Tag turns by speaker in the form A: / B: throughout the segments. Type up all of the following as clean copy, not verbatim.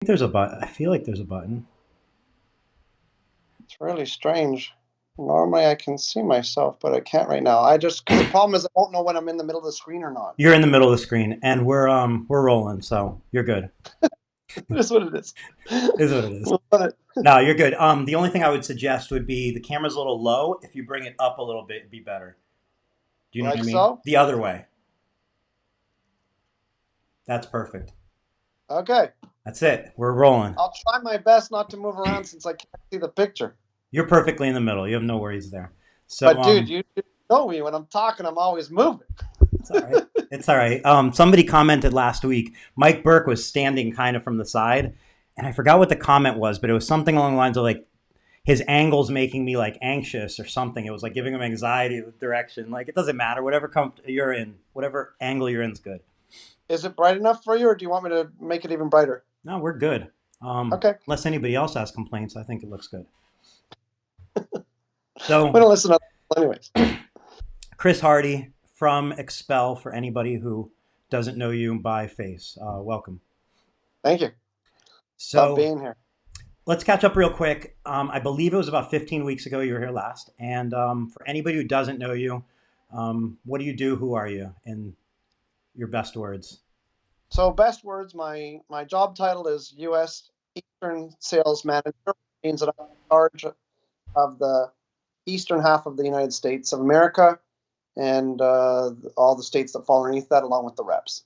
A: there's a button. I feel like there's a button.
B: It's really strange. Normally I can see myself, but I can't right now. Because the problem is I don't know when I'm in the middle of the screen or not.
A: You're in the middle of the screen, and we're rolling, so you're good.
B: It is what it is.
A: Is what it is.
B: We'll let it.
A: No, you're good. The only thing I would suggest would be the camera's a little low. If you bring it up a little bit, it'd be better. Do you know what
B: Like
A: I mean?
B: so?
A: The other way. That's perfect.
B: Okay.
A: That's it. We're rolling.
B: I'll try my best not to move around since I can't see the picture.
A: You're perfectly in the middle. You have no worries there. So
B: But dude, you know me when I'm talking, I'm always moving.
A: it's all right. It's all right. Somebody commented last week. Mike Burke was standing kind of from the side, and I forgot what the comment was, but it was something along the lines of like his angle's making me like anxious or something. It was like giving him anxiety with direction. Like it doesn't matter. Whatever you're in, whatever angle you're in is good.
B: Is it bright enough for you, or do you want me to make it even brighter?
A: No, we're good.
B: Okay.
A: Unless anybody else has complaints, I think it looks good.
B: I'm
A: So,
B: gonna listen up anyways.
A: Chris Hardy from Xpel, for anybody who doesn't know you by face, welcome.
B: Thank you. Love
A: So,
B: being here.
A: let's catch up real quick. I believe it was about 15 weeks ago you were here last. And for anybody who doesn't know you, what do you do? Who are you? In your best words.
B: So best words, my job title is U.S. Eastern Sales Manager. It means that I'm in charge of the eastern half of the United States of America and all the states that fall underneath that, along with the reps.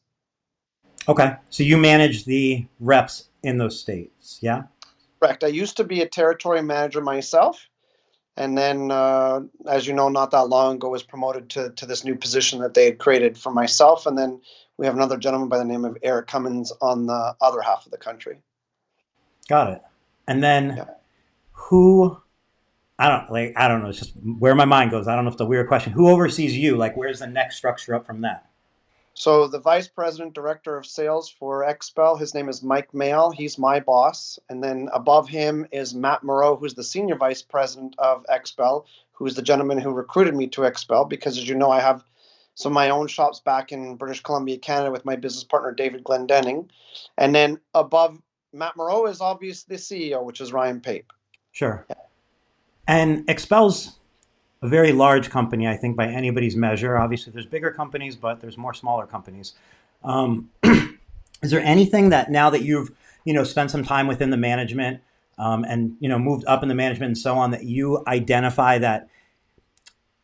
A: Okay. So you manage the reps in those states. Yeah.
B: Correct. I used to be a territory manager myself, and then, as you know, not that long ago, was promoted to this new position that they had created for myself. And then we have another gentleman by the name of Eric Cummins on the other half of the country.
A: Got it. And then
B: Yeah.
A: who I don't know. It's just where my mind goes. I don't know if it's a weird question. Who oversees you? Like, where's the next structure up from that?
B: So the vice president director of sales for Xpel, his name is Mike Mail. He's my boss. And then above him is Matt Moreau, who's the senior vice president of Xpel, who's the gentleman who recruited me to Xpel, because as you know, I have some of my own shops back in British Columbia, Canada with my business partner, David Glendenning. And then above Matt Moreau is obviously the CEO, which is Ryan Pape.
A: Sure. And Expel's a very large company, I think, by anybody's measure. Obviously, there's bigger companies, but there's more smaller companies. Um, is there anything that now that you've spent some time within the management and moved up in the management and so on that you identify that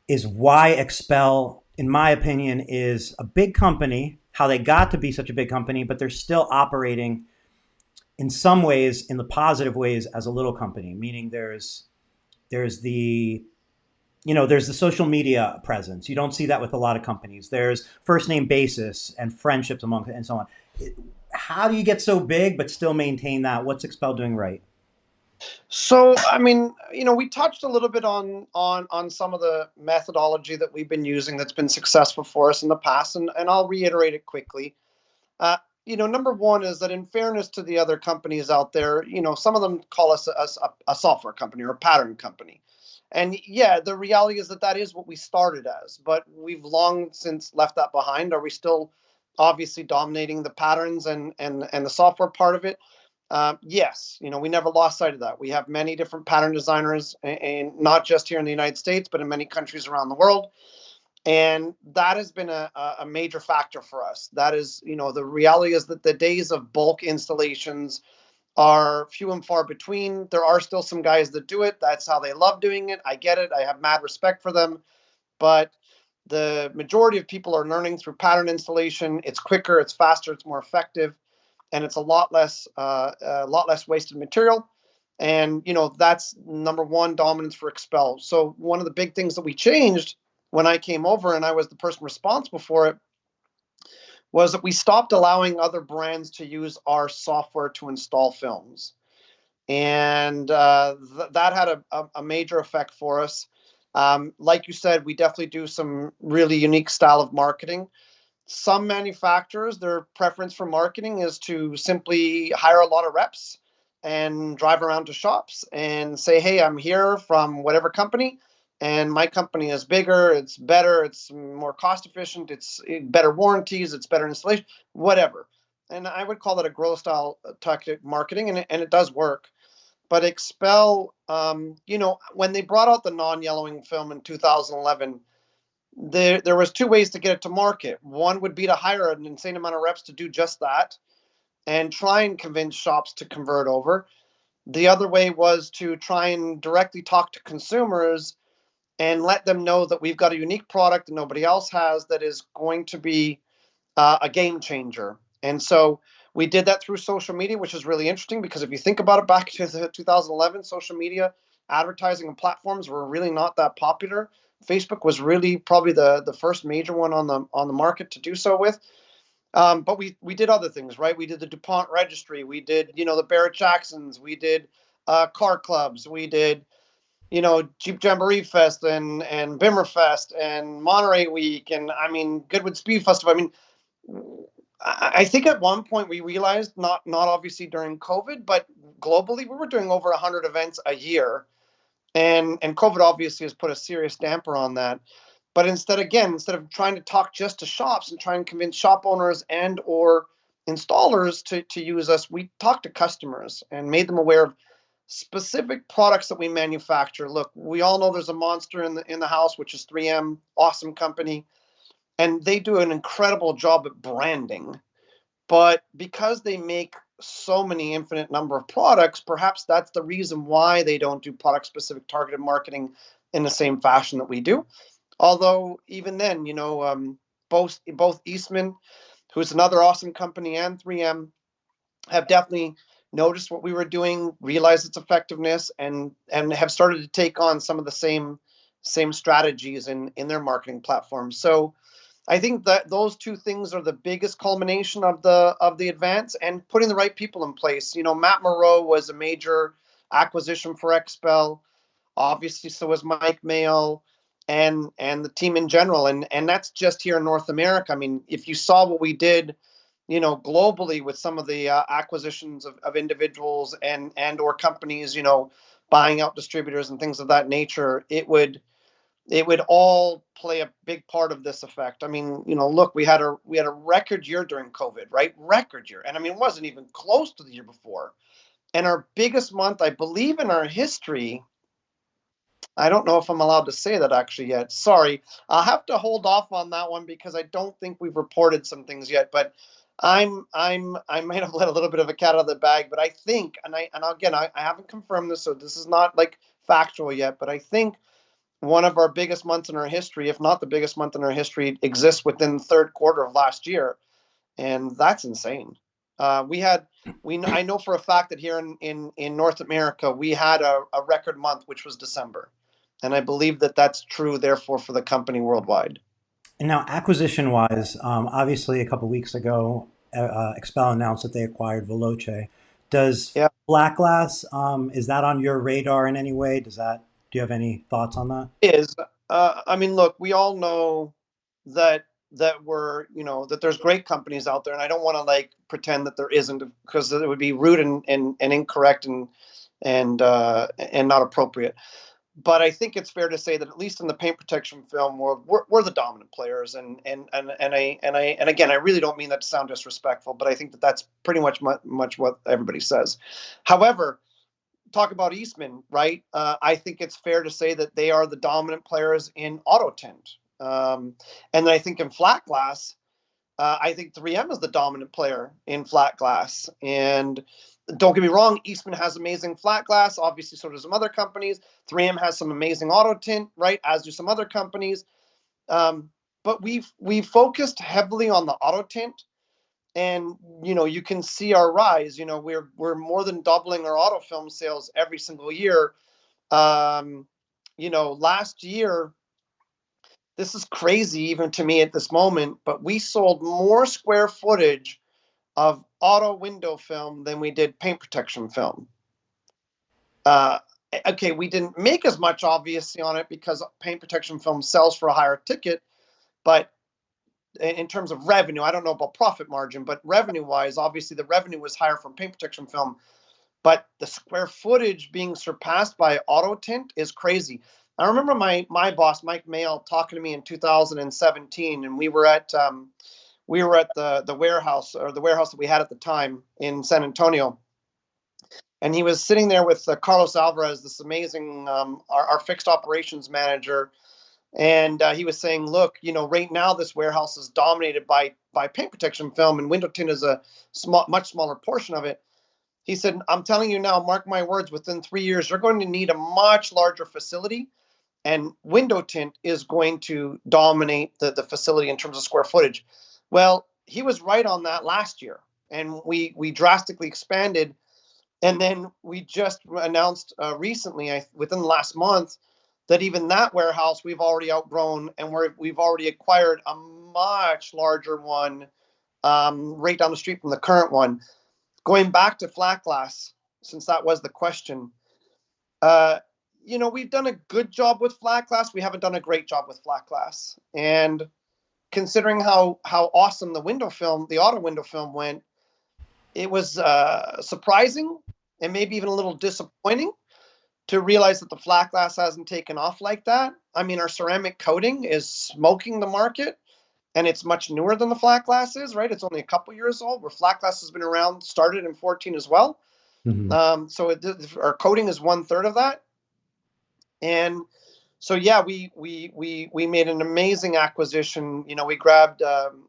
A: is why Expel, in my opinion, is a big company? How they got to be such a big company, but they're still operating in some ways, in the positive ways, as a little company. Meaning, there's the there's the social media presence. You don't see that with a lot of companies. There's first name basis and friendships among and so on. How do you get so big but still maintain that? What's Expel doing right?
B: So, I mean, we touched a little bit on some of the methodology that we've been using that's been successful for us in the past, and I'll reiterate it quickly. Uh, Number one is that in fairness to the other companies out there, some of them call us a software company or a pattern company. And yeah, the reality is that that is what we started as, but we've long since left that behind. Are we still obviously dominating the patterns and the software part of it? Yes, we never lost sight of that. We have many different pattern designers, and not just here in the United States, but in many countries around the world. And that has been a major factor for us. That is, the reality is that the days of bulk installations are few and far between. There are still some guys that do it. That's how they love doing it. I get it. I have mad respect for them. But the majority of people are learning through pattern installation. It's quicker, it's faster, it's more effective, and it's a lot less wasted material. And that's number one, dominance for Xpel. So one of the big things that we changed when I came over and I was the person responsible for it was that we stopped allowing other brands to use our software to install films. And that had a major effect for us. Like you said, we definitely do some really unique style of marketing. Some manufacturers, their preference for marketing is to simply hire a lot of reps and drive around to shops and say, hey, I'm here from whatever company, and my company is bigger, it's better, it's more cost efficient, it's better warranties, it's better installation, whatever. and I would call it a growth style tactic marketing, and it does work. But Xpel, when they brought out the non-yellowing film in 2011, there was two ways to get it to market. One would be to hire an insane amount of reps to do just that and try and convince shops to convert over. The other way was to try and directly talk to consumers and let them know that we've got a unique product that nobody else has that is going to be a game changer. And so we did that through social media, which is really interesting because if you think about it, back to 2011, social media advertising and platforms were really not that popular. Facebook was really probably the first major one on the market to do so with. But we did other things, right? We did the DuPont registry. We did, the Barrett Jacksons. We did car clubs. We did, Jeep Jamboree Fest and Bimmer Fest and Monterey Week. And I mean, Goodwood Speed Festival. I mean, I think at one point we realized, not obviously during COVID, but globally, we were doing over 100 events a year. And COVID obviously has put a serious damper on that. But instead of trying to talk just to shops and try and convince shop owners and or installers to use us, we talked to customers and made them aware of specific products that we manufacture. Look, we all know there's a monster in the house, which is 3M, awesome company, and they do an incredible job at branding. But because they make so many infinite number of products, perhaps that's the reason why they don't do product specific targeted marketing in the same fashion that we do. Although even then, both Eastman, who's another awesome company, and 3M have definitely noticed what we were doing, realized its effectiveness, and have started to take on some of the same strategies in their marketing platforms. So I think that those two things are the biggest culmination of the advance and putting the right people in place. Matt Moreau was a major acquisition for Xpel. Obviously, so was Mike Mayo and the team in general. And that's just here in North America. I mean, if you saw what we did, globally with some of the acquisitions of individuals and or companies, buying out distributors and things of that nature, it would all play a big part of this effect. I mean, look, we had a record year during COVID, right? Record year. And I mean, it wasn't even close to the year before. And our biggest month, I believe, in our history, I don't know if I'm allowed to say that actually yet. Sorry. I'll have to hold off on that one because I don't think we've reported some things yet, but I might have let a little bit of a cat out of the bag, but I think, and again, I haven't confirmed this, so this is not like factual yet, but I think one of our biggest months in our history, if not the biggest month in our history, exists within the third quarter of last year, and that's insane. I know for a fact that here in North America, we had a record month, which was December, and I believe that that's true, therefore, for the company worldwide.
A: And now, acquisition wise, obviously, a couple weeks ago, Xpel announced that they acquired Veloce. Does
B: Yeah,
A: Black Glass, is that on your radar in any way? Do you have any thoughts on that?
B: it is. I mean, look, we all know that that there's great companies out there, and I don't want to like pretend that there isn't because it would be rude and incorrect and not appropriate. But I think it's fair to say that at least in the paint protection film world, we're the dominant players, and again, I really don't mean that to sound disrespectful, but I think that that's pretty much what everybody says. However, talk about Eastman, right? I think it's fair to say that they are the dominant players in auto tint, and then I think in flat glass, I think 3M is the dominant player in flat glass. And don't get me wrong, Eastman has amazing flat glass. Obviously, so do some other companies. 3M has some amazing auto tint, right? As do some other companies. But we've focused heavily on the auto tint, and you can see our rise. We're more than doubling our auto film sales every single year. Last year, this is crazy even to me at this moment, but we sold more square footage of auto window film than we did paint protection film. Uh, okay, we didn't make as much obviously on it because paint protection film sells for a higher ticket, but in terms of revenue, I don't know about profit margin, but revenue wise, obviously the revenue was higher from paint protection film. But the square footage being surpassed by auto tint is crazy. I remember my boss, Mike Mayo, talking to me in 2017, and we were at the warehouse, or the warehouse that we had at the time in San Antonio, and he was sitting there with Carlos Alvarez, this amazing our fixed operations manager, and he was saying, look, right now this warehouse is dominated by paint protection film, and window tint is a much smaller portion of it. He said, I'm telling you now, mark my words, within 3 years, you're going to need a much larger facility, and window tint is going to dominate the facility in terms of square footage. Well, he was right on that last year, and we drastically expanded. And then we just announced recently, within the last month, that even that warehouse we've already outgrown, and we've already acquired a much larger one right down the street from the current one. Going back to flat glass, since that was the question, we've done a good job with flat glass. We haven't done a great job with flat glass. And considering how awesome the auto window film went, it was surprising and maybe even a little disappointing to realize that the flat glass hasn't taken off like that. I mean, our ceramic coating is smoking the market, and it's much newer than the flat glass is, right? It's only a couple years old, where flat glass has been around, started in 14 as well. So our coating is 1/3 of that. And so, yeah, we made an amazing acquisition. We grabbed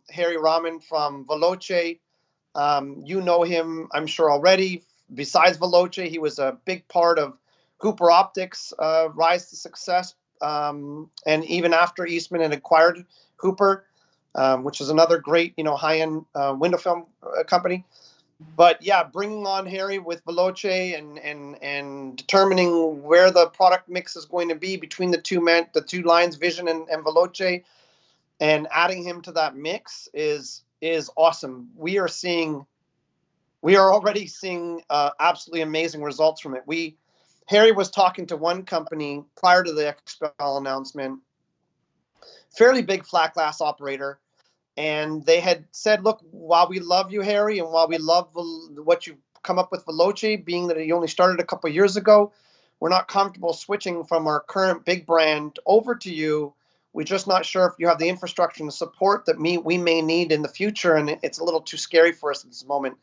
B: Harry Rahman from Veloce. You know him, I'm sure, already. Besides Veloce, he was a big part of Cooper Optics' rise to success. And even after Eastman had acquired Cooper, which is another great, high-end window film company. But yeah, bringing on Harry with Veloce and determining where the product mix is going to be between the two lines, Vision and Veloce, and adding him to that mix is awesome. We are already seeing absolutely amazing results from it. Harry was talking to one company prior to the Xpel announcement, fairly big flat glass operator, and they had said, look, while we love you, Harry, and while we love what you've come up with Veloce, being that you only started a couple of years ago, we're not comfortable switching from our current big brand over to you. We're just not sure if you have the infrastructure and the support that we may need in the future, and it's a little too scary for us at this moment.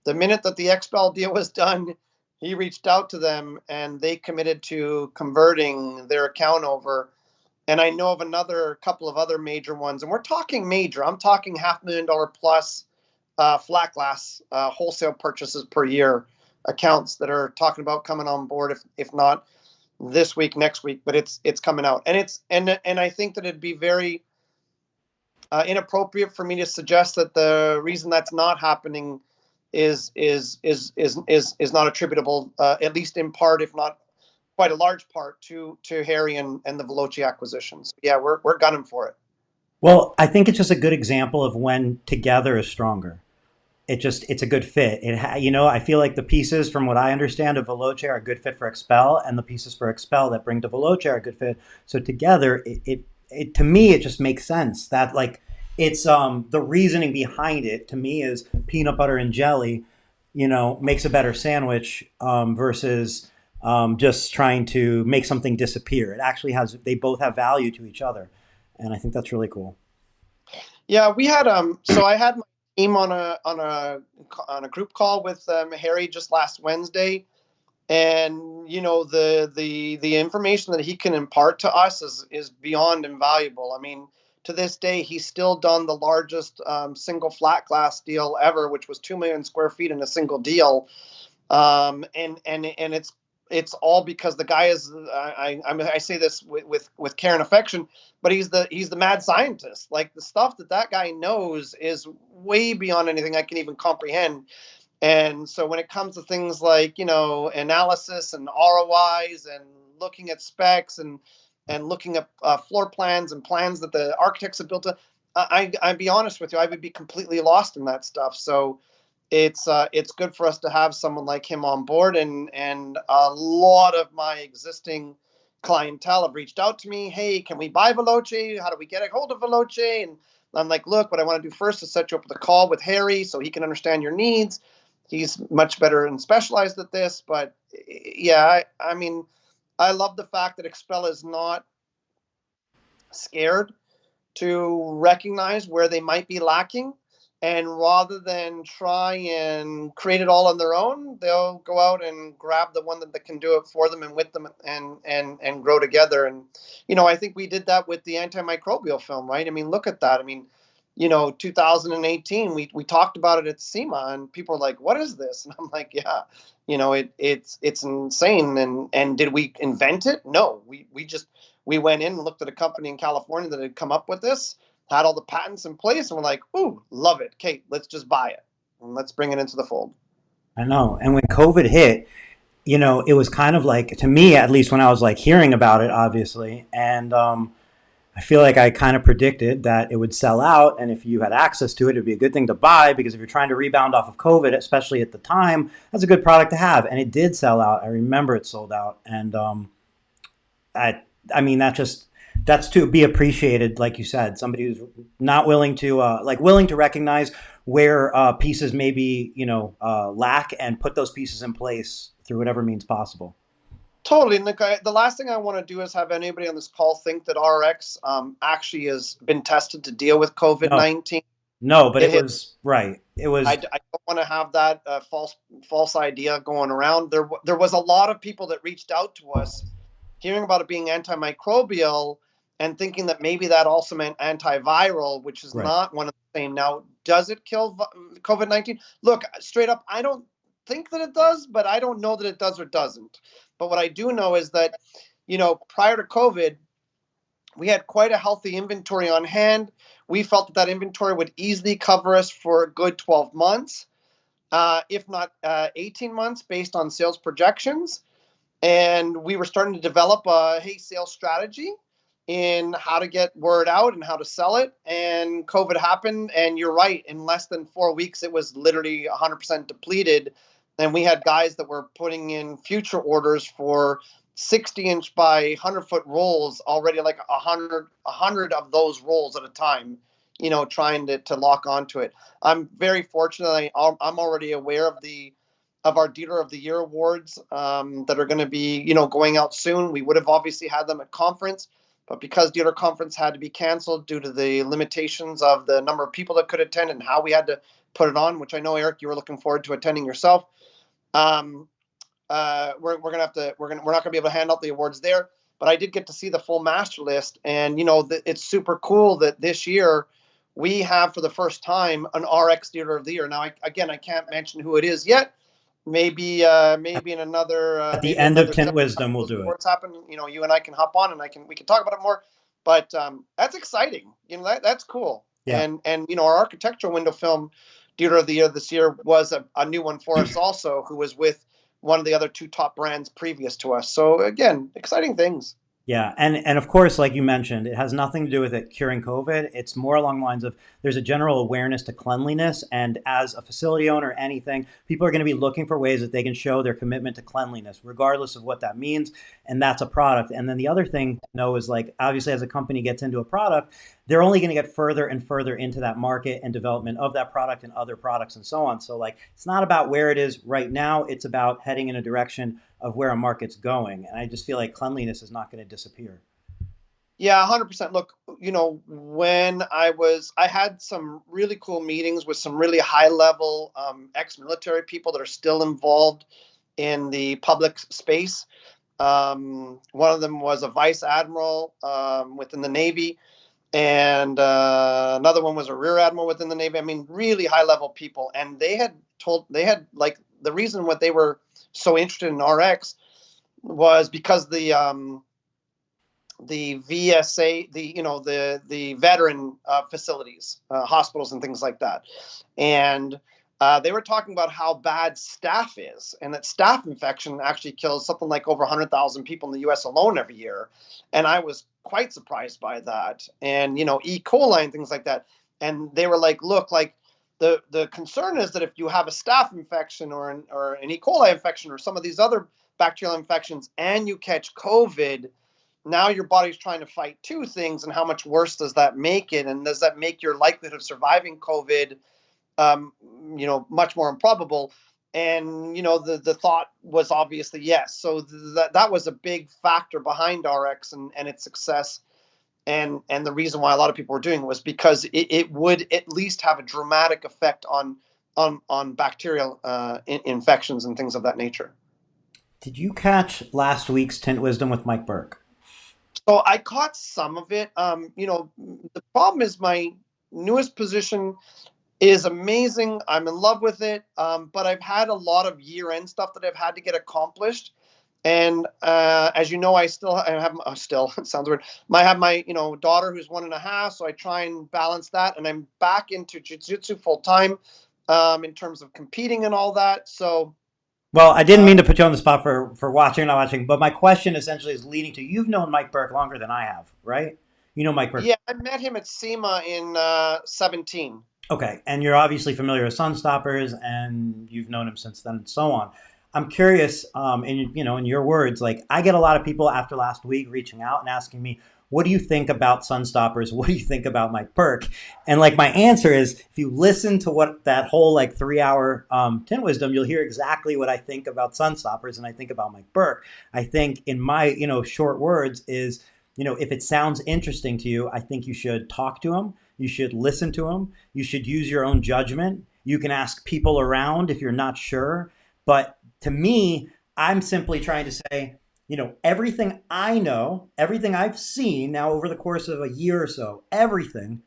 B: The minute that the Xpel deal was done, he reached out to them, and they committed to converting their account over. And I know of another couple of other major ones, and we're talking major. I'm talking $500,000 plus flat glass wholesale purchases per year accounts that are talking about coming on board, if not this week, next week, but it's coming out. And I think that it'd be very inappropriate for me to suggest that the reason that's not happening is not attributable, at least in part, if not quite a large part, to Harry and the Veloce acquisitions. Yeah, we're gunning for it.
A: Well, I think it's just a good example of when together is stronger. It's a good fit. I feel like the pieces, from what I understand of Veloce, are a good fit for Xpel, and the pieces for Xpel that bring to Veloce are a good fit. So together, it to me, it just makes sense that, like, it's the reasoning behind it to me is peanut butter and jelly, makes a better sandwich versus just trying to make something disappear. It actually they both have value to each other, and I think that's really cool.
B: Yeah, we had so I had my team on a group call with Harry just last Wednesday, and the information that he can impart to us is beyond invaluable. I mean, to this day, he's still done the largest single flat glass deal ever, which was 2 million square feet in a single deal. And it's all because the guy is, I say this with care and affection, but he's the mad scientist. Like, the stuff that guy knows is way beyond anything I can even comprehend. And so when it comes to things like, analysis and ROIs and looking at specs and looking at floor plans and plans that the architects have built, I'd be honest with you, I would be completely lost in that stuff. So it's good for us to have someone like him on board, and a lot of my existing clientele have reached out to me. Hey, can we buy Veloce? How do we get a hold of Veloce? And I'm like, look, what I want to do first is set you up with a call with Harry so he can understand your needs. He's much better and specialized at this. But yeah, I mean, I love the fact that Xpel is not scared to recognize where they might be lacking. And rather than try and create it all on their own, they'll go out and grab the one that can do it for them and with them and grow together. And, I think we did that with the antimicrobial film, right? I mean, look at that. I mean, 2018, we talked about it at SEMA and people were like, what is this? And I'm like, yeah, it's insane. And did we invent it? No, we went in and looked at a company in California that had come up with this, had all the patents in place, and we're like, ooh, love it. Kate, let's just buy it and let's bring it into the fold.
A: I know. And when COVID hit, it was kind of like, to me, at least when I was like hearing about it, obviously, and I feel like I kind of predicted that it would sell out, and if you had access to it, it'd be a good thing to buy because if you're trying to rebound off of COVID, especially at the time, that's a good product to have. And it did sell out. I remember it sold out, and I, I mean, that's to be appreciated, like you said. Somebody who's not willing to willing to recognize where pieces maybe lack and put those pieces in place through whatever means possible.
B: Totally. And the last thing I want to do is have anybody on this call think that RX actually has been tested to deal with COVID
A: No,
B: 19.
A: no, but
B: It
A: it
B: hit.
A: was right. It
B: I
A: was
B: don't want to have that false idea going around. There was a lot of people that reached out to us, hearing about it being antimicrobial, and thinking that maybe that also meant antiviral, which is
A: right.
B: not one of the same. Now, does it kill COVID 19? Look, straight up, I don't think that it does, but I don't know that it does or doesn't. But what I do know is that, prior to COVID, we had quite a healthy inventory on hand. We felt that inventory would easily cover us for a good 12 months, if not 18 months, based on sales projections. And we were starting to develop a sales strategy in how to get word out and how to sell it. And COVID happened, and you're right. In less than 4 weeks, it was literally 100% depleted. And we had guys that were putting in future orders for 60-inch by 100-foot rolls already, like 100 of those rolls at a time, trying to lock onto it. I'm very fortunate. I'm already aware of our Dealer of the Year awards that are going to be, going out soon. We would have obviously had them at conference, but because Dealer Conference had to be canceled due to the limitations of the number of people that could attend and how we had to put it on, which I know, Eric, you were looking forward to attending yourself. Um, we're not gonna be able to hand out the awards there, but I did get to see the full master list, and it's super cool that this year we have for the first time an RX Dealer of the Year. Now, I can't mention who it is yet. Maybe in another
A: At the end of Tint
B: session,
A: Wisdom, we'll
B: those
A: do it.
B: awards happen. You and I can hop on and we can talk about it more. But that's exciting. That's cool.
A: Yeah.
B: And our architectural window film Dealer of the Year this year was a new one for us also, who was with one of the other two top brands previous to us. So again, exciting things.
A: Yeah, and of course, like you mentioned, it has nothing to do with it curing COVID. It's more along the lines of there's a general awareness to cleanliness, and as a facility owner, anything, people are going to be looking for ways that they can show their commitment to cleanliness, regardless of what that means, and that's a product. And then the other thing to know is like obviously, as a company gets into a product, they're only going to get further and further into that market and development of that product and other products and so on. So like, it's not about where it is right now; it's about heading in a direction of where a market's going. And I just feel like cleanliness is not going to disappear.
B: Yeah, 100%. Look, when I had some really cool meetings with some really high level ex-military people that are still involved in the public space. One of them was a vice admiral within the Navy, and another one was a rear admiral within the Navy. I mean, really high level people. And they had like the reason what they were so interested in RX was because the VSA, the veteran facilities, hospitals, and things like that, and they were talking about how bad staph is, and that staph infection actually kills something like over 100,000 people in the U.S. alone every year, and I was quite surprised by that, and E. coli and things like that, and they were like, look, like the concern is that if you have a staph infection or an E. coli infection or some of these other bacterial infections, and you catch COVID, now your body's trying to fight two things, and how much worse does that make it, and does that make your likelihood of surviving COVID um, much more improbable? And the thought was obviously yes. So that was a big factor behind RX and its success. and the reason why a lot of people were doing it was because it would at least have a dramatic effect on bacterial infections and things of that nature.
A: Did you catch last week's Tint Wisdom with Mike Burke?
B: So I caught some of it. The problem is my newest position is amazing. I'm in love with it, but I've had a lot of year-end stuff that I've had to get accomplished. And as you know, I have still it sounds weird. I have my daughter who's 1.5, so I try and balance that. And I'm back into jiu-jitsu full time in terms of competing and all that. So
A: Well, I didn't
B: uh,
A: mean to put you on the spot for watching or not watching, but my question essentially is leading to you've known Mike Burke longer than I have, right? You know Mike Burke.
B: yeah, I met him at SEMA in 17.
A: Okay, and you're obviously familiar with Sunstoppers, and you've known him since then, and so on. I'm curious, in your words, like I get a lot of people after last week reaching out and asking me, "What do you think about Sunstoppers? What do you think about Mike Burke?" And like my answer is, if you listen to what that whole like 3 hour Tint Wisdom, you'll hear exactly what I think about Sunstoppers and I think about Mike Burke. I think in my short words is if it sounds interesting to you, I think you should talk to him. You should listen to him. You should use your own judgment. You can ask people around if you're not sure. But to me, I'm simply trying to say, everything I know, everything I've seen now over the course of a year or so, everything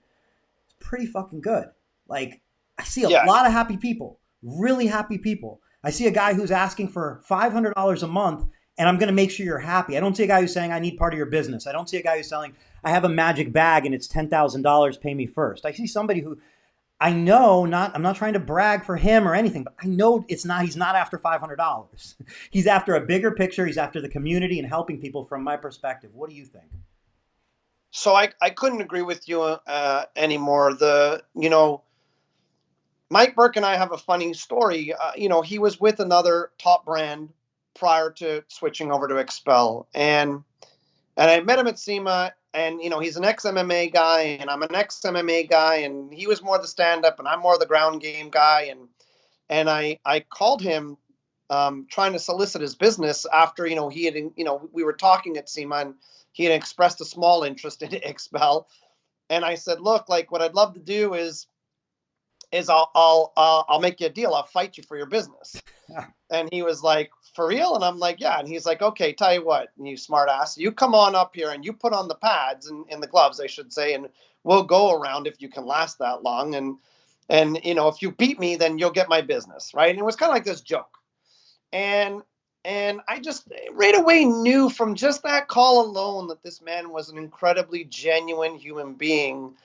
A: is pretty fucking good. Like, I see a
B: Yeah.
A: lot of happy people, really happy people. I see a guy who's asking for $500 a month, and I'm going to make sure you're happy. I don't see a guy who's saying, I need part of your business. I don't see a guy who's selling, I have a magic bag and it's $10,000, pay me first. I see somebody who I know I'm not trying to brag for him or anything, but I know he's not after $500. He's after a bigger picture. He's after the community and helping people from my perspective. What do you think?
B: So I couldn't agree with you anymore. Mike Burke and I have a funny story. He was with another top brand prior to switching over to Xpel, and I met him at SEMA, and he's an ex MMA guy, and I'm an ex MMA guy, and he was more the stand up, and I'm more the ground game guy, and I called him trying to solicit his business after he had we were talking at SEMA, and he had expressed a small interest in Xpel, and I said, look, like what I'd love to do is I'll make you a deal. I'll fight you for your business. And he was like, for real? And I'm like, yeah. And he's like, okay, tell you what, you smart ass, you come on up here and you put on the pads and the gloves, I should say, and we'll go around if you can last that long. And if you beat me, then you'll get my business, right? And it was kind of like this joke. And I just right away knew from just that call alone that this man was an incredibly genuine human being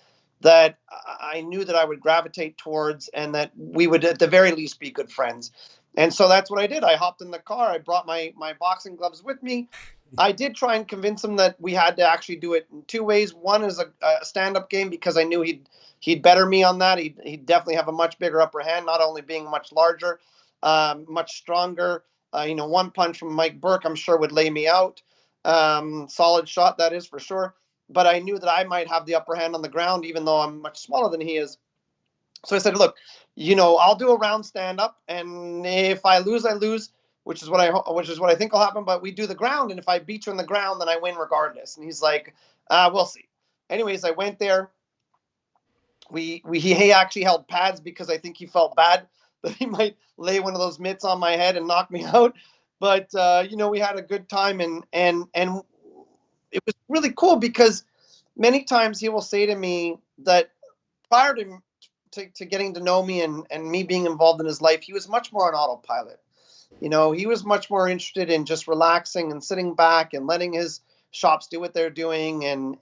B: that I knew that I would gravitate towards and that we would at the very least be good friends. And so that's what I did. I hopped in the car. I brought my boxing gloves with me. I did try and convince him that we had to actually do it in two ways. One is a stand-up game because I knew he'd better me on that. He'd definitely have a much bigger upper hand, not only being much larger, much stronger. One punch from Mike Burke, I'm sure, would lay me out. Solid shot, that is for sure. But I knew that I might have the upper hand on the ground, even though I'm much smaller than he is. So I said, look, I'll do a round stand up, and if I lose, I lose, which is what I think will happen. But we do the ground, and if I beat you on the ground, then I win regardless. And he's like, we'll see. Anyways, I went there. He actually held pads because I think he felt bad that he might lay one of those mitts on my head and knock me out. But we had a good time, and it was really cool because many times he will say to me that prior to getting to know me and me being involved in his life, he was much more on autopilot. He was much more interested in just relaxing and sitting back and letting his shops do what they're doing. And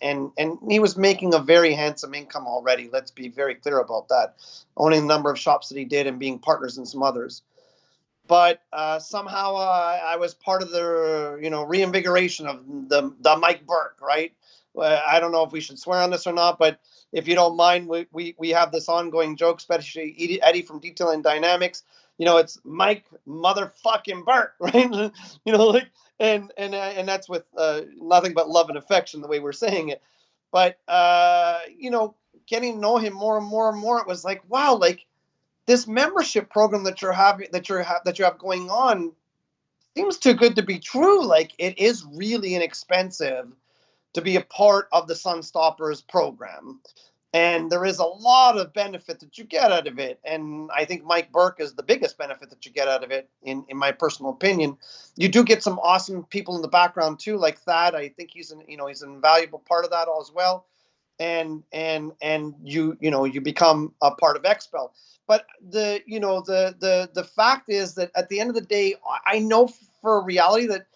B: he was making a very handsome income already. Let's be very clear about that. Owning the number of shops that he did and being partners in some others. But somehow I was part of the reinvigoration of the Mike Burke, right? I don't know if we should swear on this or not, but if you don't mind, we have this ongoing joke, especially Eddie from Detailing Dynamics. It's Mike motherfucking Burke, right? Like and that's with nothing but love and affection the way we're saying it. But getting to know him more and more and more, it was like, wow, like this membership program that you have going on seems too good to be true. Like it is really inexpensive to be a part of the Sunstoppers program. And there is a lot of benefit that you get out of it. And I think Mike Burke is the biggest benefit that you get out of it, in my personal opinion. You do get some awesome people in the background too, like Thad. I think he's he's an invaluable part of that as well. And you become a part of Xpel. But the fact is that at the end of the day, I know for a reality that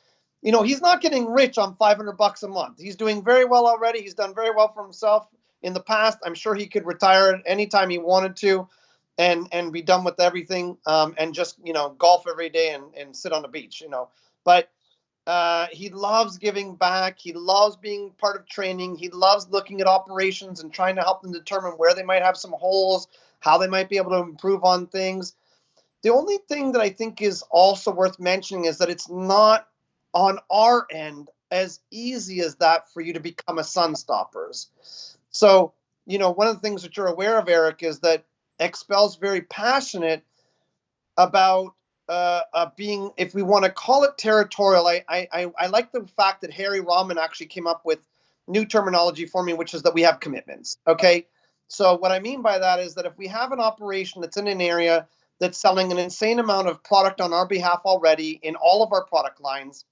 B: he's not getting rich on $500 a month. He's doing very well already. He's done very well for himself in the past. I'm sure he could retire at any time he wanted to, and be done with everything, and just golf every day and sit on the beach. But he loves giving back. He loves being part of training. He loves looking at operations and trying to help them determine where they might have some holes, how they might be able to improve on things. The only thing that I think is also worth mentioning is that it's not on our end as easy as that for you to become a Sunstoppers. So, one of the things that you're aware of, Eric, is that Xpel's very passionate about being, if we want to call it territorial. I like the fact that Harry Rahman actually came up with new terminology for me, which is that we have commitments. Okay. So what I mean by that is that if we have an operation that's in an area that's selling an insane amount of product on our behalf already in all of our product lines,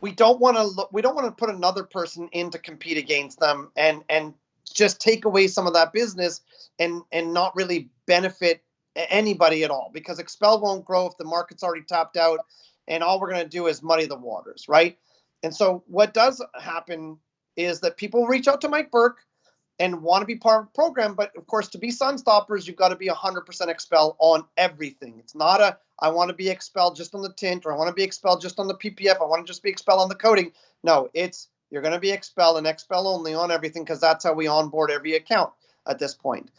B: we don't want to put another person in to compete against them and just take away some of that business and not really benefit anybody at all, because Xpel won't grow if the market's already tapped out, and all we're going to do is muddy the waters, right? And so what does happen is that people reach out to Mike Burke and want to be part of the program, but of course, to be Sunstoppers, you've got to be 100% Xpel on everything. It's not I want to be Xpel just on the tint, or I want to be Xpel just on the PPF. I want to just be Xpel on the coating. No, you're going to be Xpel and Xpel only on everything, because that's how we onboard every account at this point.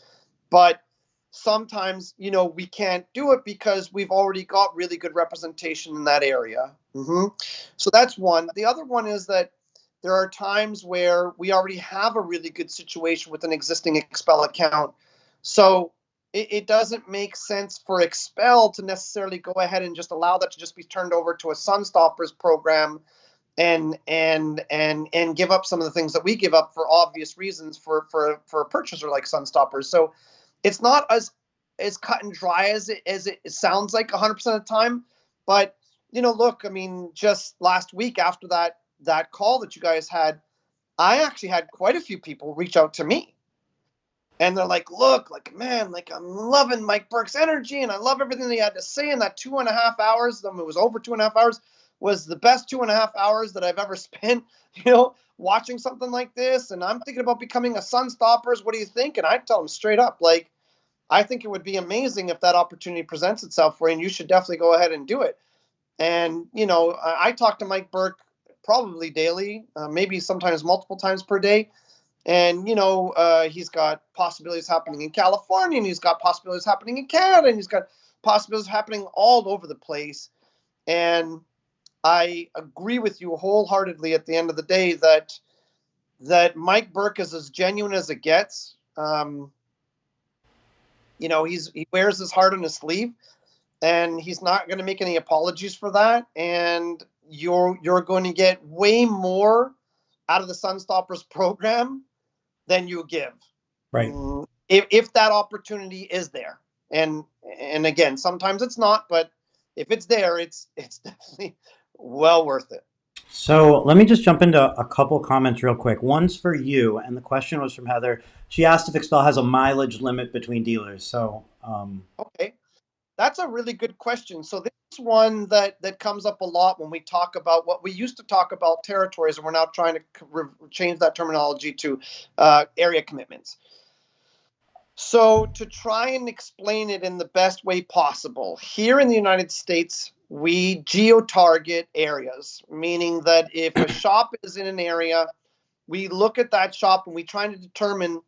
B: But sometimes, we can't do it because we've already got really good representation in that area. So that's one. The other one is that there are times where we already have a really good situation with an existing Xpel account. So it doesn't make sense for Xpel to necessarily go ahead and just allow that to just be turned over to a Sunstoppers program and give up some of the things that we give up for obvious reasons for a purchaser like Sunstoppers. So it's not as cut and dry as it sounds like 100% of the time. But look, I mean, just last week after that call that you guys had, I actually had quite a few people reach out to me. And they're like, look, like, man, like, I'm loving Mike Burke's energy, and I love everything that he had to say in that 2.5 hours. It was over 2.5 hours, was the best 2.5 hours that I've ever spent, watching something like this. And I'm thinking about becoming a Sunstoppers. What do you think? And I tell them straight up, like, I think it would be amazing if that opportunity presents itself for you, and you should definitely go ahead and do it. And, I talk to Mike Burke probably daily, maybe sometimes multiple times per day. And, he's got possibilities happening in California, and he's got possibilities happening in Canada, and he's got possibilities happening all over the place. And I agree with you wholeheartedly at the end of the day that Mike Burke is as genuine as it gets. He wears his heart on his sleeve, and he's not going to make any apologies for that. And you're going to get way more out of the Sunstoppers program than you give.
A: Right.
B: If that opportunity is there. And again, sometimes it's not, but if it's there, it's definitely well worth it.
A: So let me just jump into a couple comments real quick. One's for you, and the question was from Heather. She asked if Xpel has a mileage limit between dealers. So
B: okay, that's a really good question. So this is one that comes up a lot when we talk about what we used to talk about territories, and we're now trying to change that terminology to area commitments. So to try and explain it in the best way possible, here in the United States, we geo-target areas, meaning that if a shop is in an area, we look at that shop and we try to determine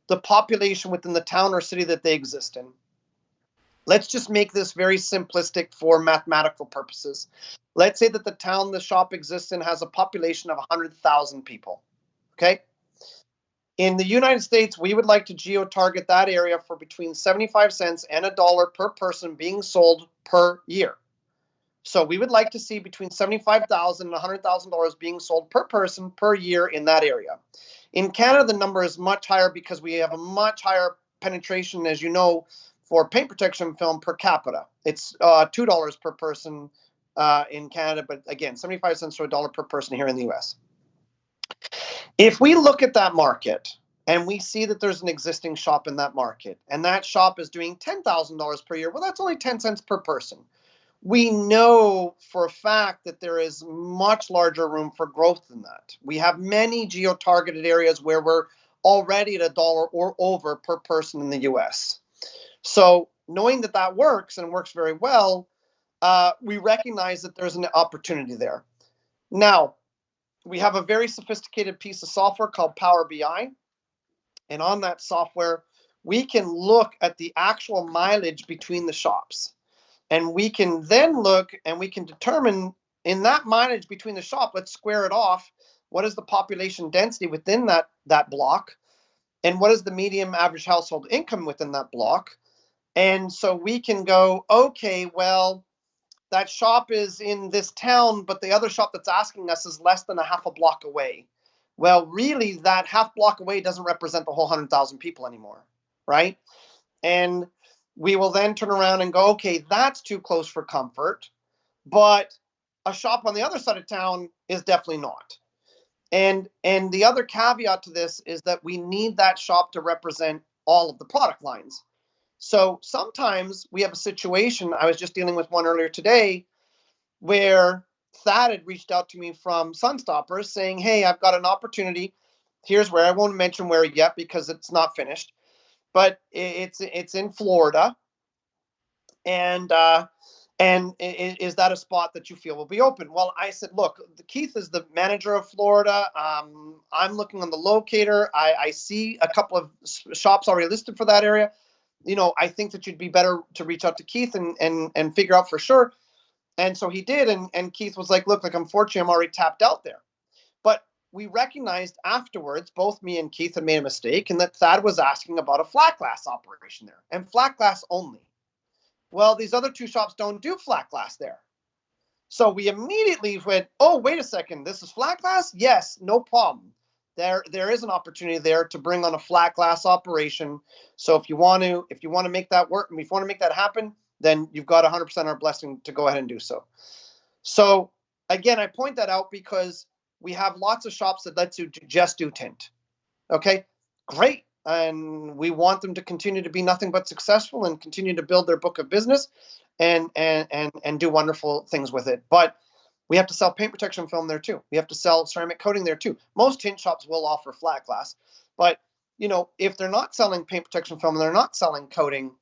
B: the population within the town or city that they exist in. Let's just make this very simplistic for mathematical purposes. Let's say that the town the shop exists in has a population of 100,000 people, okay? In the United States, we would like to geo-target that area for between 75 cents and $1 per person being sold per year. So we would like to see between $75,000 and $100,000 being sold per person per year in that area. In Canada, the number is much higher because we have a much higher penetration, as you know, for paint protection film per capita. It's $2 per person in Canada, but again, 75 cents to $1 per person here in the US. If we look at that market and we see that there's an existing shop in that market and that shop is doing $10,000 per year, well, that's only 10 cents per person. We know for a fact that there is much larger room for growth than that. We have many geo-targeted areas where we're already at $1 or over per person in the US. So knowing that that works and works very well, we recognize that there's an opportunity there. Now, we have a very sophisticated piece of software called Power BI. And on that software, we can look at the actual mileage between the shops. And we can then look and we can determine in that mileage between the shop, let's square it off. What is the population density within that block? And what is the median average household income within that block? And so we can go, okay, well, that shop is in this town, but the other shop that's asking us is less than a half a block away. Well, really, that half block away doesn't represent the whole 100,000 people anymore, right? And we will then turn around and go, okay, that's too close for comfort, but a shop on the other side of town is definitely not. And the other caveat to this is that we need that shop to represent all of the product lines. So sometimes we have a situation, I was just dealing with one earlier today, where Thad had reached out to me from Sunstoppers saying, hey, I've got an opportunity. Here's where. I won't mention where yet because it's not finished, but it's in Florida. And is that a spot that you feel will be open? Well, I said, look, Keith is the manager of Florida. I'm looking on the locator. I see a couple of shops already listed for that area. I think that you'd be better to reach out to Keith and figure out for sure. And so he did. And Keith was like, look, unfortunately, I'm already tapped out there. But we recognized afterwards, both me and Keith had made a mistake, and that Thad was asking about a flat glass operation there and flat glass only. Well, these other two shops don't do flat glass there. So we immediately went, oh, wait a second, this is flat glass? Yes, no problem. There is an opportunity there to bring on a flat glass operation. So if you want to make that work, if you want to make that happen, then you've got 100% our blessing to go ahead and do so. So again, I point that out because we have lots of shops that let you just do tint. Okay, great. And we want them to continue to be nothing but successful and continue to build their book of business and do wonderful things with it. But we have to sell paint protection film there too. We have to sell ceramic coating there too. Most tint shops will offer flat glass, but if they're not selling paint protection film and they're not selling coating,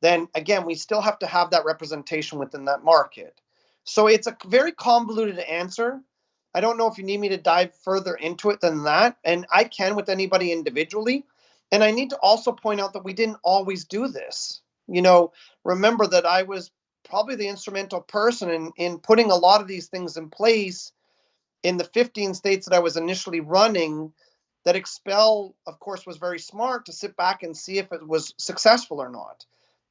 B: then again, we still have to have that representation within that market. So it's a very convoluted answer. I don't know if you need me to dive further into it than that, and I can with anybody individually. And I need to also point out that we didn't always do this. Remember that I was probably the instrumental person in putting a lot of these things in place in the 15 states that I was initially running. That Xpel, of course, was very smart to sit back and see if it was successful or not.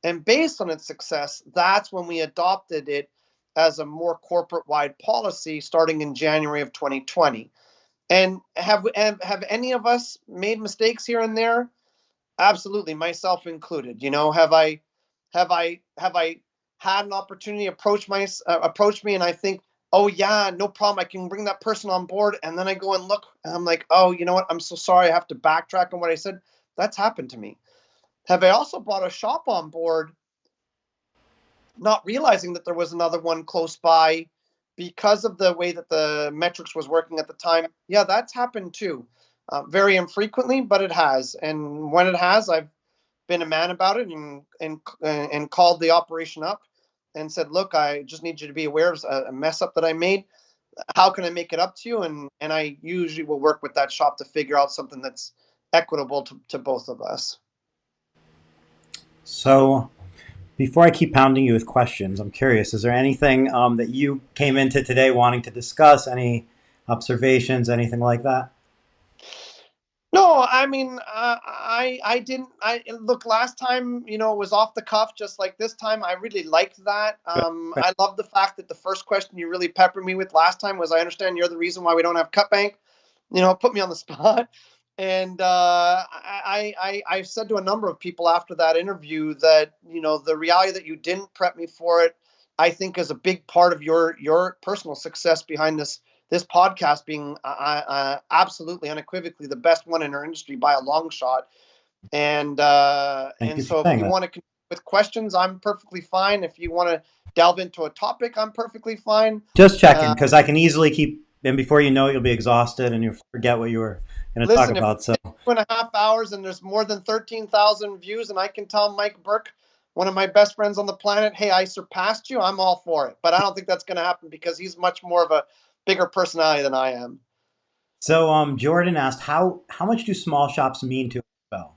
B: And based on its success, that's when we adopted it as a more corporate-wide policy starting in January of 2020. And have any of us made mistakes here and there? Absolutely, myself included. Have I had an opportunity approach me and I think, oh yeah, no problem, I can bring that person on board, and then I go and look and I'm like, oh, you know what, I'm so sorry, I have to backtrack on what I said. That's happened to me. Have I also brought a shop on board not realizing that there was another one close by because of the way that the metrics was working at the time? Yeah, that's happened too. Very infrequently, but it has. And when it has, I've been a man about it and called the operation up and said, look, I just need you to be aware of a mess up that I made. How can I make it up to you? And I usually will work with that shop to figure out something that's equitable to both of us.
A: So before I keep pounding you with questions, I'm curious, is there anything that you came into today wanting to discuss? Any observations, anything like that?
B: No, I mean, I didn't. I look last time. It was off the cuff, just like this time. I really liked that.
A: Right, right.
B: I love the fact that the first question you really peppered me with last time was, "I understand you're the reason why we don't have cut bank." Put me on the spot. And I've said to a number of people after that interview that the reality that you didn't prep me for it, I think, is a big part of your personal success behind this podcast being absolutely unequivocally the best one in our industry by a long shot. And
A: Thank you for
B: so if
A: saying
B: you
A: that.
B: want to continue with questions, I'm perfectly fine. If you want to delve into a topic, I'm perfectly fine.
A: Just checking
B: Uh,
A: because I can easily keep, and before you know it, you'll be exhausted and you'll forget what you were going to talk
B: Listen, if
A: about. So,
B: it's 2.5 hours and there's more than 13,000 views, and I can tell Mike Burke, one of my best friends on the planet, hey, I surpassed you, I'm all for it. But I don't think that's going to happen because he's much more of a bigger personality than I am.
A: Jordan asked, how much do small shops mean to Xpel?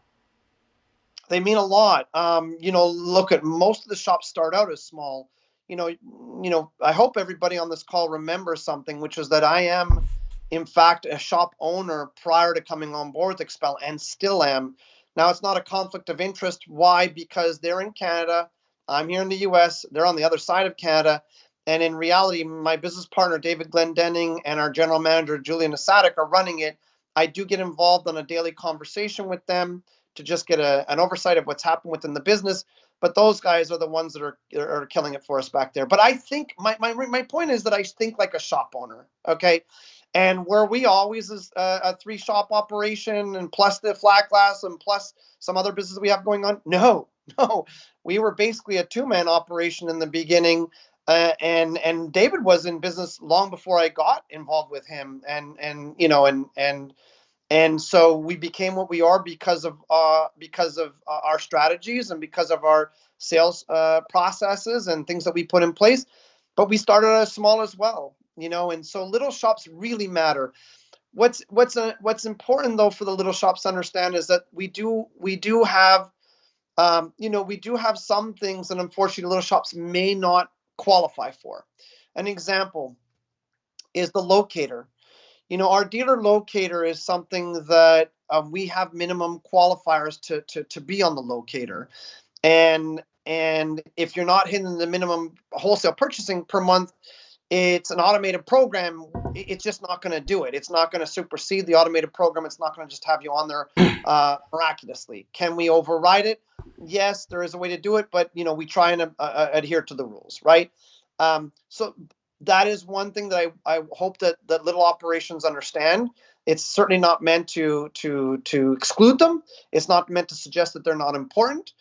B: They mean a lot. Look at most of the shops start out as small. I hope everybody on this call remembers something, which is that I am, in fact, a shop owner prior to coming on board with Xpel and still am. Now, it's not a conflict of interest. Why? Because they're in Canada. I'm here in the US. They're on the other side of Canada. And in reality, my business partner, David Glendenning, and our general manager, Julian Asadik, are running it. I do get involved on a daily conversation with them to just get an oversight of what's happened within the business. But those guys are the ones that are killing it for us back there. But I think my point is that I think like a shop owner. Okay. And where we always is a three shop operation and plus the flat glass and plus some other business we have going on. No, no, we were basically a two-man operation in the beginning. And David was in business long before I got involved with him. And so we became what we are because of our strategies and because of our sales processes and things that we put in place. But we started as small as well, and so little shops really matter. What's important though for the little shops to understand is that we do have we do have some things that unfortunately little shops may not qualify for. An example is the locator. Our dealer locator is something that we have minimum qualifiers to be on the locator. And if you're not hitting the minimum wholesale purchasing per month, it's an automated program. It's just not going to do it. It's not going to supersede the automated program. It's not going to just have you on there miraculously. Can we override it? Yes, there is a way to do it, but we try and adhere to the rules, right? So that is one thing that I hope that little operations understand. It's certainly not meant to exclude them. It's not meant to suggest that they're not important.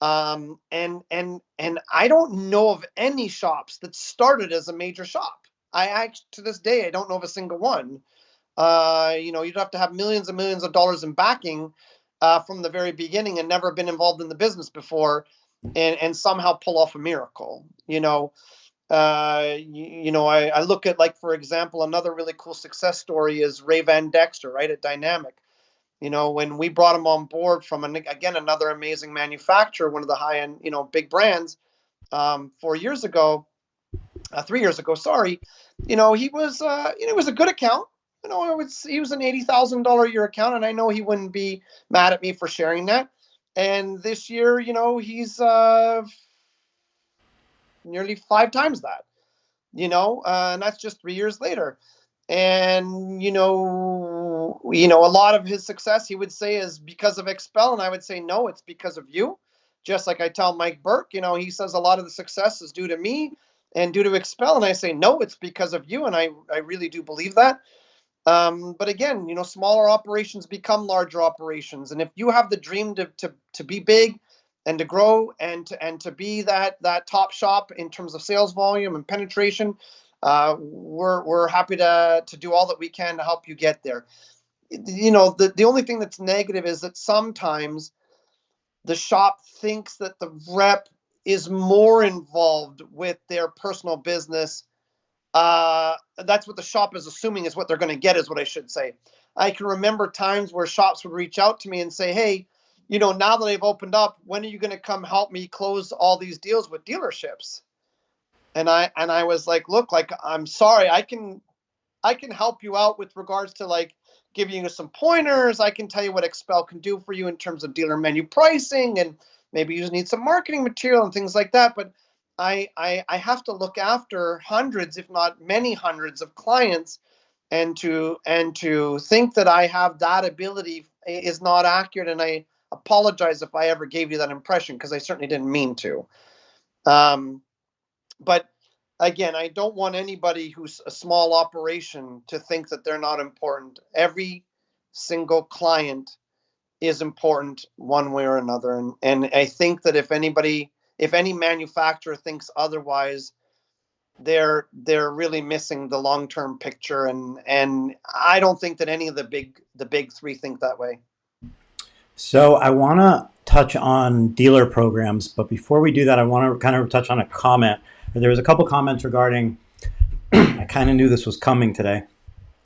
B: And I don't know of any shops that started as a major shop. To this day, I don't know of a single one. You'd have to have millions and millions of dollars in backing from the very beginning and never been involved in the business before, and somehow pull off a miracle. I look at, like, for example, another really cool success story is Ray Van Dexter, right, at Dynamic. When we brought him on board from again another amazing manufacturer, one of the high end big brands, 4 years ago, 3 years ago, sorry. He was it was a good account. He was an $80,000 a year account, and I know he wouldn't be mad at me for sharing that. And this year, he's nearly five times that. And that's just 3 years later. And a lot of his success, he would say, is because of Xpel, and I would say no, it's because of you. Just like I tell Mike Burke, he says a lot of the success is due to me and due to Xpel, and I say no, it's because of you, and I really do believe that. But again, smaller operations become larger operations, and if you have the dream to be big and to grow and to be that top shop in terms of sales volume and penetration, we're happy to do all that we can to help you get there. The only thing that's negative is that sometimes the shop thinks that the rep is more involved with their personal business. That's what the shop is assuming is what they're going to get, is what I should say. I can remember times where shops would reach out to me and say, hey, now that I've opened up, when are you going to come help me close all these deals with dealerships? And I was like, look, like, I'm sorry, I can help you out with regards to like giving you some pointers. I can tell you what Xpel can do for you in terms of dealer menu pricing, and maybe you just need some marketing material and things like that. But I have to look after hundreds, if not many hundreds of clients, and to think that I have that ability is not accurate. And I apologize if I ever gave you that impression, because I certainly didn't mean to. Um, but again, I don't want anybody who's a small operation to think that they're not important. Every single client is important one way or another. And I think that if any manufacturer thinks otherwise, they're really missing the long-term picture. And I don't think that any of the big three think that way.
A: So I want to touch on dealer programs, but before we do that, I want to kind of touch on a comment. There was a couple comments regarding. I kind of knew this was coming today.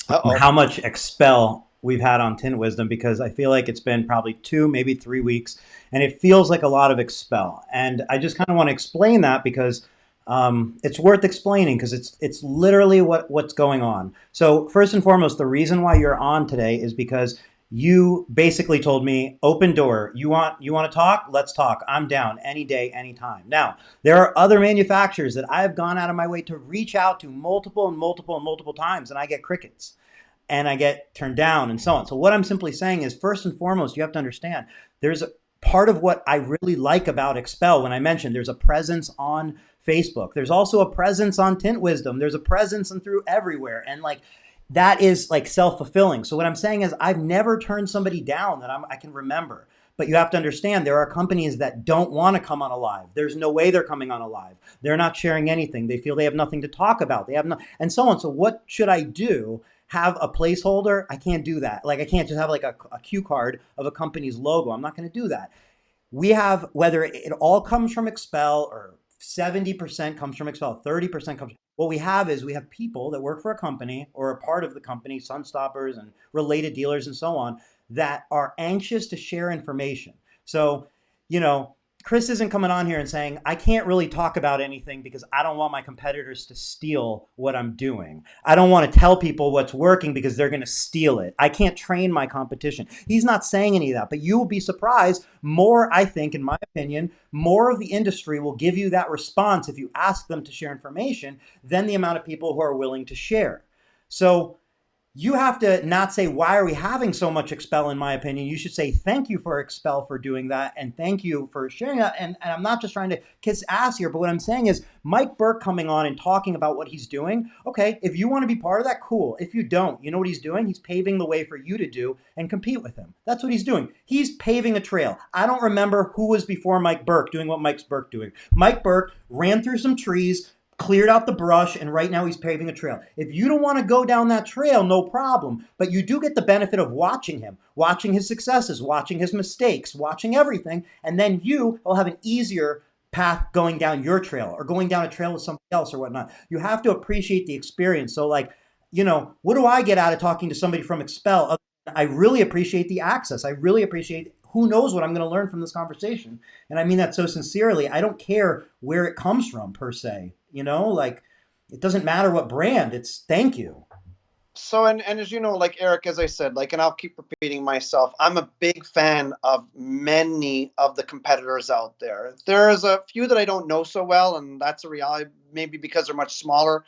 B: Uh-oh.
A: How much Xpel we've had on Tint Wizdom, because I feel like it's been probably 2, maybe 3 weeks, and it feels like a lot of Xpel. And I just kind of want to explain that because it's worth explaining, because it's literally what's going on. So first and foremost, the reason why you're on today is because you basically told me, open door. You want to talk? Let's talk. I'm down any day, anytime. Now, there are other manufacturers that I've gone out of my way to reach out to multiple and multiple and multiple times, and I get crickets and I get turned down and so on. So what I'm simply saying is, first and foremost, you have to understand there's a part of what I really like about Xpel. When I mentioned there's a presence on Facebook, there's also a presence on Tint Wizdom, there's a presence and through everywhere, and like that is like self-fulfilling. So what I'm saying is I've never turned somebody down that I can remember. But you have to understand there are companies that don't want to come on a live. There's no way they're coming on a live. They're not sharing anything. They feel they have nothing to talk about. They have no, and so on. So what should I do? Have a placeholder? I can't do that. Like I can't just have like a cue card of a company's logo. I'm not going to do that. We have, whether it all comes from Xpel or 70% comes from Xpel, 30% comes. What we have is we have people that work for a company or a part of the company, Sunstoppers and related dealers and so on, that are anxious to share information. So, you know, Chris isn't coming on here and saying, I can't really talk about anything because I don't want my competitors to steal what I'm doing. I don't want to tell people what's working because they're going to steal it. I can't train my competition. He's not saying any of that, but you will be surprised. More, I think, in my opinion, more of the industry will give you that response if you ask them to share information than the amount of people who are willing to share. So, you have to not say, why are we having so much Xpel, in my opinion. You should say, thank you for Xpel for doing that, and thank you for sharing that. And I'm not just trying to kiss ass here, but what I'm saying is Mike Burke coming on and talking about what he's doing. Okay, if you want to be part of that, cool. If you don't, you know what he's doing? He's paving the way for you to do and compete with him. That's what he's doing. He's paving a trail. I don't remember who was before Mike Burke doing what Mike's Burke doing. Mike Burke ran through some trees, cleared out the brush, and right now he's paving a trail. If you don't want to go down that trail, no problem. But you do get the benefit of watching him, watching his successes, watching his mistakes, watching everything. And then you will have an easier path going down your trail or going down a trail with somebody else or whatnot. You have to appreciate the experience. So, like, what do I get out of talking to somebody from Xpel? I really appreciate the access. I really appreciate who knows what I'm going to learn from this conversation. And I mean that so sincerely. I don't care where it comes from per se. Like it doesn't matter what brand. It's thank you.
B: So, and as you know, like Eric, as I said, like, and I'll keep repeating myself, I'm a big fan of many of the competitors out there. There's a few that I don't know so well, and that's a reality, maybe because they're much smaller.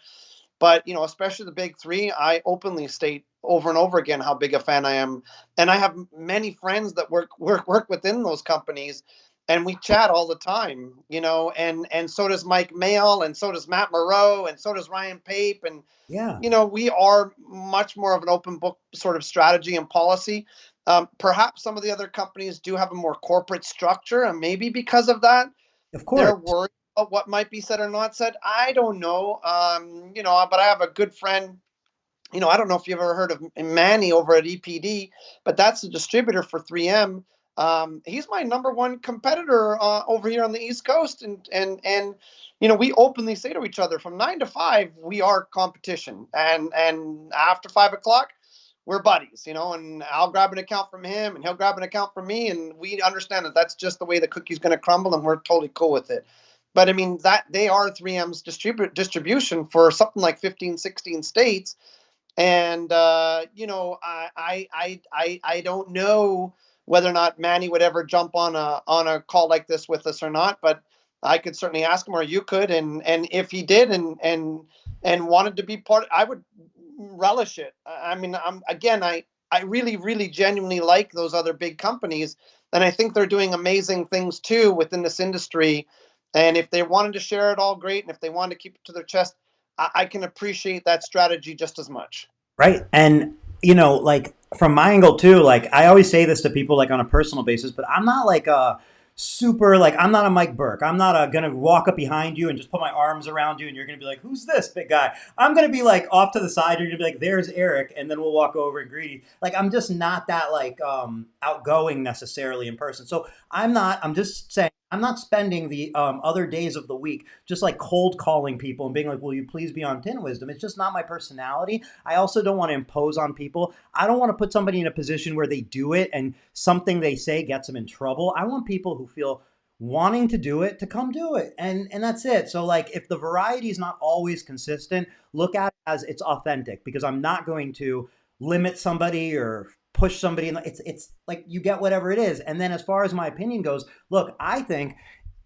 B: But especially the big three, I openly state over and over again how big a fan I am, and I have many friends that work within those companies, and we chat all the time. And so does Mike Mail, and so does Matt Moreau, and so does Ryan Pape, and
A: Yeah,
B: we are much more of an open book sort of strategy and policy. Perhaps some of the other companies do have a more corporate structure, and maybe because of that,
A: of
B: they're
A: course.
B: worried about what might be said or not said. I don't know. But I have a good friend. I don't know if you've ever heard of Manny over at EPD, but that's the distributor for 3M. He's my number one competitor over here on the East Coast, and we openly say to each other, from 9 to 5 we are competition, and after 5 o'clock we're buddies. And I'll grab an account from him, and he'll grab an account from me, and we understand that that's just the way the cookie's going to crumble, and we're totally cool with it. But I mean, that they are 3M's distribution for something like 15, 16 states. And I don't know whether or not Manny would ever jump on a call like this with us or not, but I could certainly ask him, or you could, and if he did and wanted to be part, I would relish it. I mean, I really really genuinely like those other big companies, and I think they're doing amazing things too within this industry. And if they wanted to share it all, great, and if they wanted to keep it to their chest, I can appreciate that strategy just as much.
A: Right. And, like from my angle too, like I always say this to people like on a personal basis, but I'm not like a super, like, I'm not a Mike Burke. I'm not going to walk up behind you and just put my arms around you and you're going to be like, who's this big guy? I'm going to be like off to the side. You're going to be like, there's Eric. And then we'll walk over and greet you. Like, I'm just not that like outgoing necessarily in person. So I'm just saying, I'm not spending the other days of the week just like cold calling people and being like, will you please be on Tint Wisdom? It's just not my personality. I also don't want to impose on people. I don't want to put somebody in a position where they do it and something they say gets them in trouble. I want people who feel wanting to do it to come do it. And that's it. So like if the variety is not always consistent, look at it as it's authentic because I'm not going to limit somebody or push somebody. It's like you get whatever it is. And then as far as my opinion goes, look, I think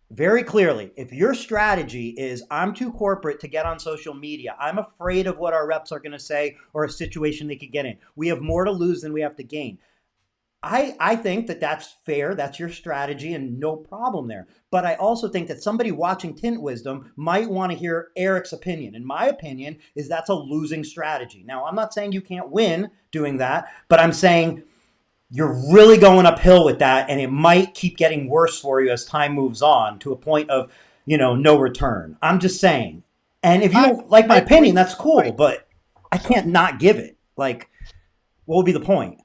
A: very clearly, if your strategy is I'm too corporate to get on social media, I'm afraid of what our reps are going to say or a situation they could get in. We have more to lose than we have to gain. I think that that's fair. That's your strategy and no problem there. But I also think that somebody watching Tint Wisdom might want to hear Eric's opinion. And my opinion is that's a losing strategy. Now, I'm not saying you can't win doing that, but I'm saying you're really going uphill with that and it might keep getting worse for you as time moves on to a point of no return. I'm just saying. And if you
B: I
A: don't like my
B: I
A: opinion,
B: agree.
A: that's cool,
B: I
A: but I can't not give it. Like, what would be the point?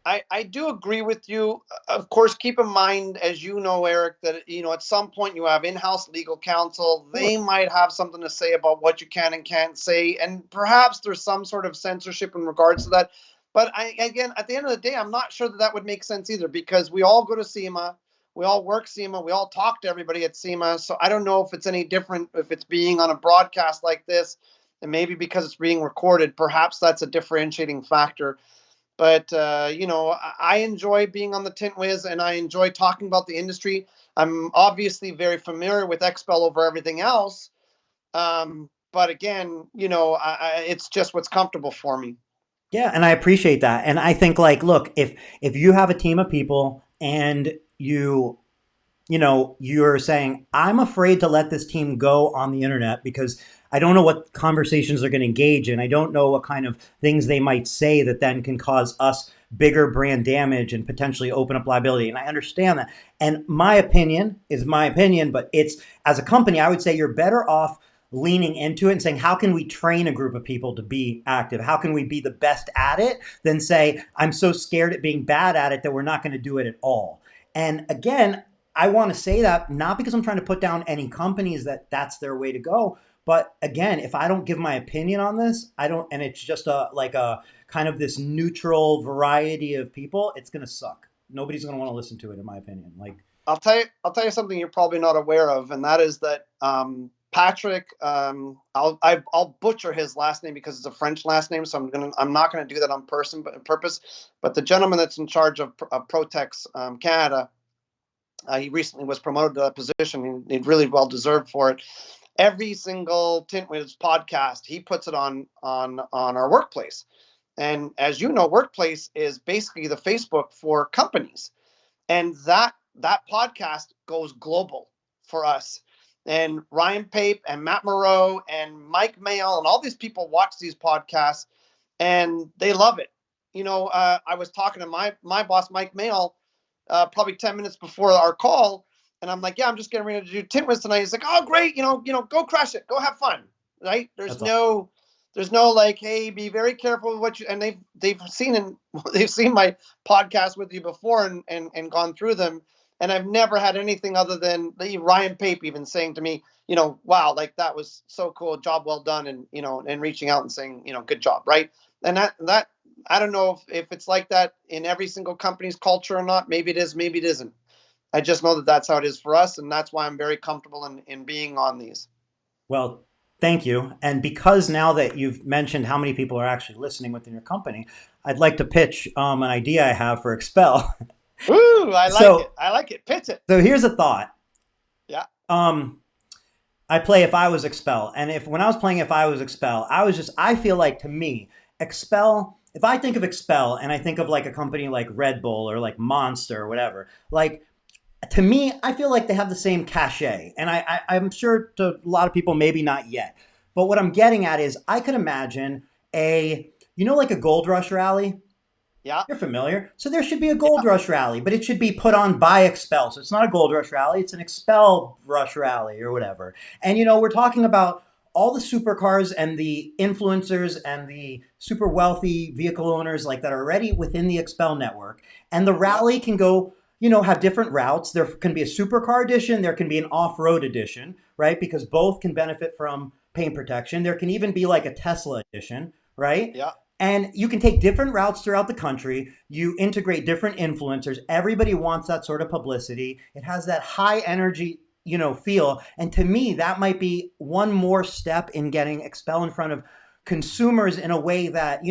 B: I do agree with you. Of course, keep in mind, as you know, Eric, that at some point you have in-house legal counsel.
A: Of course.
B: They might have something to say about what you can and can't say, and perhaps there's some sort of censorship in regards to that. But again, at the end of the day, I'm not sure that that would make sense either, because we all go to SEMA, we all work SEMA, we all talk to everybody at SEMA. So I don't know if it's any different if it's being on a broadcast like this, and maybe because it's being recorded, perhaps that's a differentiating factor. But I enjoy being on the Tint Wiz, and I enjoy talking about the industry. I'm obviously very familiar with Xpel over everything else, but again, it's just what's comfortable for me.
A: Yeah, and I appreciate that. And I think like, look, if you have a team of people and you're saying, I'm afraid to let this team go on the internet because I don't know what conversations they're going to engage in. I don't know what kind of things they might say that then can cause us bigger brand damage and potentially open up liability. And I understand that. And my opinion is my opinion, but it's as a company, I would say you're better off leaning into it and saying, how can we train a group of people to be active? How can we be the best at it? Than say, I'm so scared at being bad at it that we're not going to do it at all. And again, I want to say that not because I'm trying to put down any companies that that's their way to go, but again, if I don't give my opinion on this, I don't, and it's just a like a kind of this neutral variety of people, it's gonna suck. Nobody's gonna want to listen to it, in my opinion. Like,
B: I'll tell you something you're probably not aware of, and that is that Patrick. I'll butcher his last name because it's a French last name, so I'm not gonna do that on purpose. But the gentleman that's in charge of Protex Canada, he recently was promoted to that position. He's really well deserved for it. Every single Tintwiz podcast, he puts it on our workplace. And as you know, workplace is basically the Facebook for companies, and that podcast goes global for us. And Ryan Pape and Matt Moreau and Mike Mail and all these people watch these podcasts, and they love it. I was talking to my boss, Mike Mail, probably 10 minutes before our call, and I'm like, "Yeah, I'm just getting ready to do Tintwiz tonight." He's like, "Oh, great! Go crush it, go have fun." Right? There's
A: that's all.
B: no, there's no like, "Hey, be very careful with what you." And they've seen my podcast with you before and gone through them, and I've never had anything other than Ryan Pape even saying to me, "Wow, like that was so cool, job well done," and reaching out and saying, "Good job," right? And that I don't know if it's like that in every single company's culture or not. Maybe it is, maybe it isn't. I just know that that's how it is for us, and that's why I'm very comfortable in being on these.
A: Well, Thank you. And because now that you've mentioned how many people are actually listening within your company, I'd like to pitch an idea I have for Xpel.
B: Ooh, I like it.
A: so,
B: I like it. Pitch it.
A: so here's a thought.
B: Yeah.
A: Um, I play If I Was Expel, and if when I was playing If I Was Expel, I feel like to me, Expel. If I think of Expel and I think of like a company like Red Bull or like Monster or whatever, like to me, I feel like they have the same cachet. And I'm sure to a lot of people, maybe not yet. But what I'm getting at is I could imagine like a gold rush rally.
B: Yeah.
A: You're familiar. So there should be a
B: Yeah.
A: gold rush rally, but it should be put on by Xpel. So it's not a gold rush rally, it's an Xpel rush rally or whatever. And we're talking about all the supercars and the influencers and the super wealthy vehicle owners like that are already within the Xpel network. And the
B: Yeah.
A: rally can go, have different routes. There can be a supercar edition, there can be an off-road edition, right? Because both can benefit from paint protection. There can even be like a Tesla edition, right?
B: Yeah.
A: And you can take different routes throughout the country. You integrate different influencers. Everybody wants that sort of publicity. It has that high energy, feel. And to me, that might be one more step in getting Expel in front of consumers in a way that,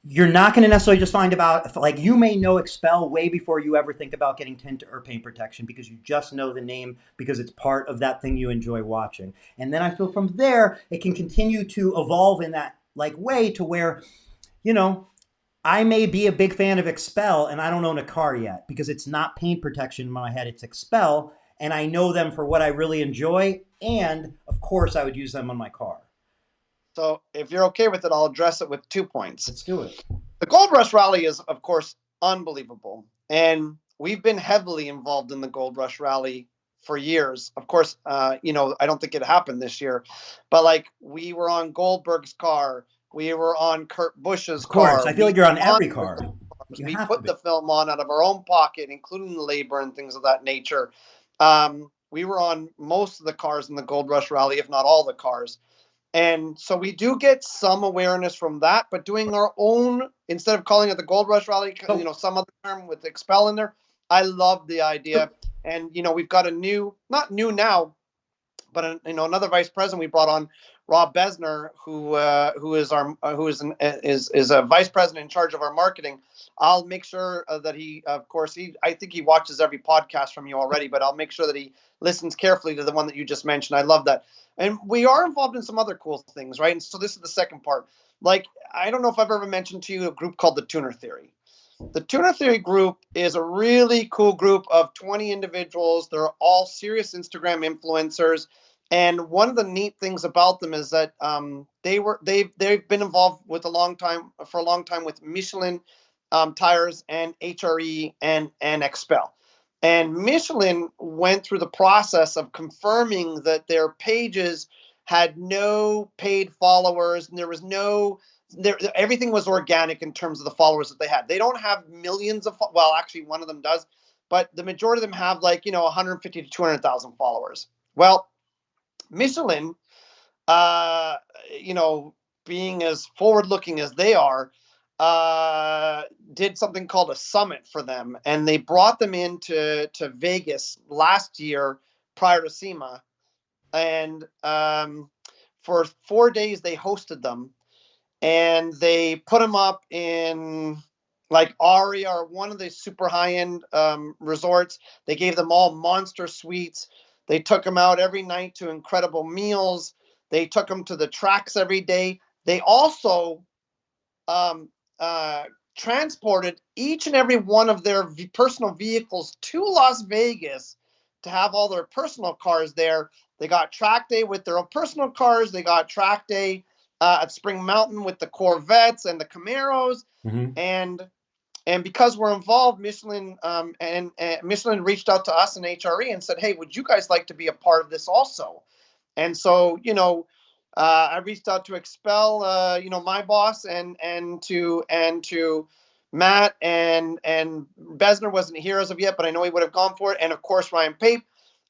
A: you're not going to necessarily just find about, like, you may know Expel way before you ever think about getting tint or paint protection because you just know the name because it's part of that thing you enjoy watching. And then I feel from there, it can continue to evolve in that like way to where, you know, I may be a big fan of Xpel and I don't own a car yet because it's not paint protection in my head, it's Xpel. And I know them for what I really enjoy. And of course, I would use them on my car.
B: So if you're okay with it, I'll address it with 2 points.
A: Let's do it.
B: The Gold Rush Rally is, of course, unbelievable. And we've been heavily involved in the Gold Rush Rally for years. Of course, I don't think it happened this year, but like we were on Goldberg's car, we were on Kurt Busch's
A: Of course.
B: car,
A: I feel
B: we
A: like you're on every
B: sponsored
A: car.
B: those cars,
A: You
B: we
A: have to
B: put
A: be.
B: the film on out of our own pocket, including the labor and things of that nature. We were on most of the cars in the Gold Rush Rally, if not all the cars. And so we do get some awareness from that, but doing our own, instead of calling it the Gold Rush Rally,
A: So,
B: some other term with Xpel in there, I love the idea. And, we've got a new, not new now, but another vice president we brought on, Rob Besner, who is our who is a vice president in charge of our marketing. I'll make sure that he, of course, I think he watches every podcast from you already, but I'll make sure that he listens carefully to the one that you just mentioned. I love that, and we are involved in some other cool things, right? And so this is the second part. Like I don't know if I've ever mentioned to you a group called the Tuner Theory. The Tuner Theory group is a really cool group of 20 individuals. They're all serious Instagram influencers. And one of the neat things about them is that they've been involved with for a long time with Michelin tires and HRE and Xpel. And Michelin went through the process of confirming that their pages had no paid followers and there was no everything was organic in terms of the followers that they had. They don't have millions of well, actually one of them does, but the majority of them have 150 to 200,000 followers. Well, Michelin, uh, you know, being as forward-looking as they are, did something called a summit for them, and they brought them to Vegas last year prior to SEMA, and for 4 days they hosted them, and they put them up in like Aria or one of the super high-end resorts. They gave them all monster suites. They took them out every night to incredible meals. They took them to the tracks every day. They also um, transported each and every one of their personal vehicles to Las Vegas to have all their personal cars there. They got track day with their own personal cars. They got track day at Spring Mountain with the Corvettes and the Camaros.
A: mhm.
B: And because we're involved, Michelin and Michelin reached out to us in HRE and said, "Hey, would you guys like to be a part of this also?" And so, I reached out to Xpel, my boss, and to Matt and Besner wasn't here as of yet, but I know he would have gone for it. And of course, Ryan Pape.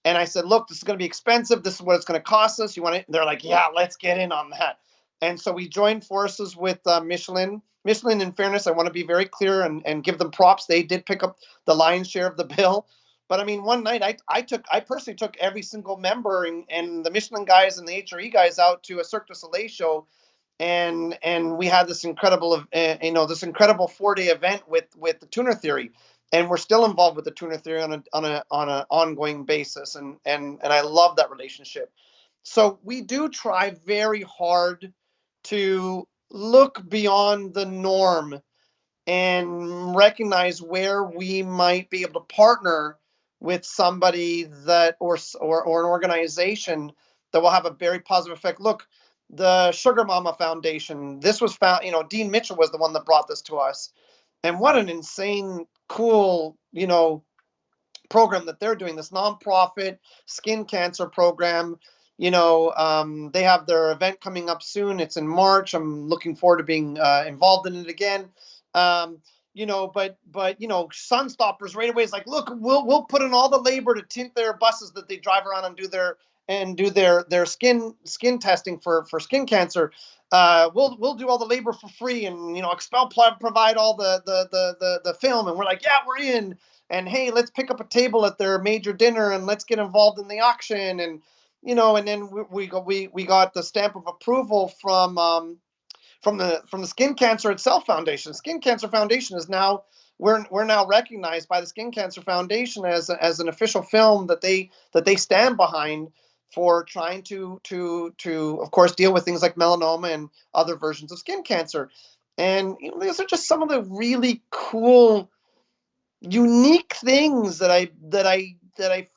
B: And I said, "Look, this is going to be expensive. This is what it's going to cost us. You want it?" They're like, "Yeah, let's get in on that." And so we joined forces with Michelin. Michelin, in fairness, I want to be very clear and give them props. They did pick up the lion's share of the bill. But I mean, one night I personally took every single member and the Michelin guys and the HRE guys out to a Cirque du Soleil show, and we had this incredible this incredible 4-day event with the tuner theory, and we're still involved with the tuner theory on an ongoing basis, and I love that relationship. So we do try very hard to look beyond the norm and recognize where we might be able to partner with somebody that or an organization that will have a very positive effect. Look, the Sugar Mama Foundation, this was found, Dean Mitchell was the one that brought this to us. And what an insane, cool, program that they're doing, this nonprofit skin cancer program. They have their event coming up soon. It's in March. I'm looking forward to being involved in it again. Sunstoppers right away is like, look, we'll put in all the labor to tint their buses that they drive around and do their skin testing for skin cancer. We'll do all the labor for free, and Xpel provide all the film, and we're like, yeah, we're in. And hey, let's pick up a table at their major dinner, and let's get involved in the auction, and then we got the stamp of approval from the Skin Cancer Itself Foundation. Skin Cancer Foundation is now we're now recognized by the Skin Cancer Foundation as an official film that they stand behind for trying to of course deal with things like melanoma and other versions of skin cancer. And these are just some of the really cool, unique things that I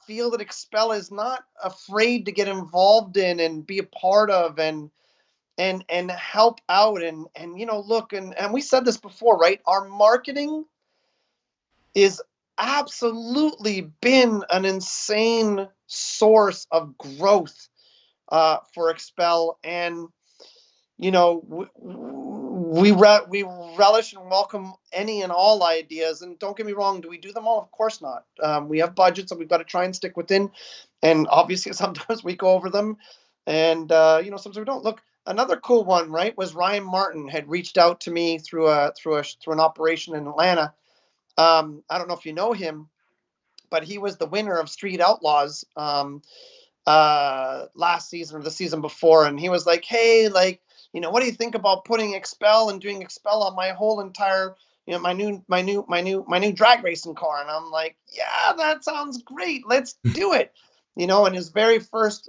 B: feel that Xpel is not afraid to get involved in and be a part of and help out and look, and we said this before, right? Our marketing is absolutely been an insane source of growth for Xpel, and we relish and welcome any and all ideas. And don't get me wrong, do we do them all? Of course not. We have budgets that we've got to try and stick within, and obviously sometimes we go over them, and sometimes we don't. Look, another cool one, right, was Ryan Martin had reached out to me through an operation in Atlanta. I don't know if you know him, but he was the winner of Street Outlaws last season or the season before, and he was like, hey, like, what do you think about putting Xpel and doing Xpel on my whole entire, my new drag racing car? And I'm like, yeah, that sounds great, let's do it. And his very first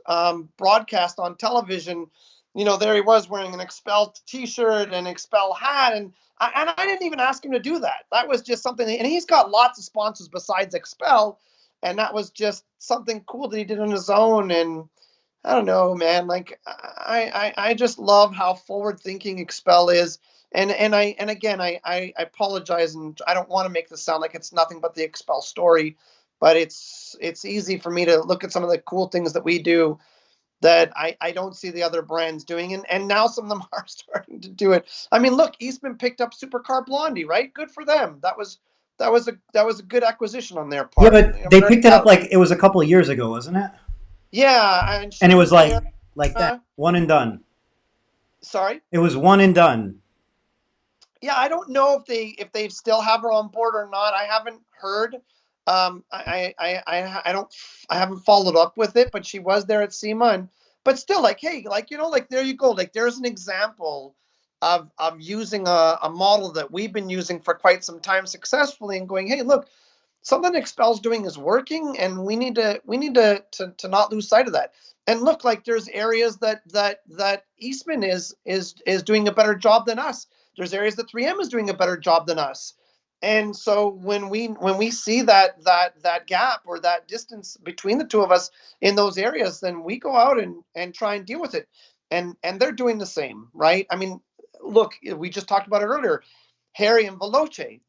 B: broadcast on television, there he was wearing an Xpel t-shirt and Xpel hat, and I didn't even ask him to do that. That was just something, and he's got lots of sponsors besides Xpel, and that was just something cool that he did on his own. And I don't know, man, like I just love how forward thinking Xpel is. And again, I apologize, and I don't want to make this sound like it's nothing but the Xpel story, but it's easy for me to look at some of the cool things that we do that I don't see the other brands doing, and now some of them are starting to do it. I mean, look, Eastman picked up Supercar Blondie, right? Good for them. That was a good acquisition on their
A: Yeah,
B: part.
A: but they picked it up like it was a couple of years ago, wasn't it?
B: Yeah, and
A: And
B: she
A: it
B: was
A: was
B: there.
A: like that,
B: Uh,
A: one and done.
B: Sorry.
A: It was one and done.
B: Yeah, I don't know if they still have her on board or not. I haven't heard. I don't I haven't followed up with it, but she was there at SEMA, and but still, like, hey, like, like, there you go, like, there's an example of using a model that we've been using for quite some time successfully, and going, hey, look, something Xpel's doing is working, and we need to not lose sight of that. And look, like, there's areas that Eastman is doing a better job than us. There's areas that 3M is doing a better job than us. And so when we see that gap or that distance between the two of us in those areas, then we go out and try and deal with it. And they're doing the same, right? I mean, look, we just talked about it earlier. Harry and Veloce.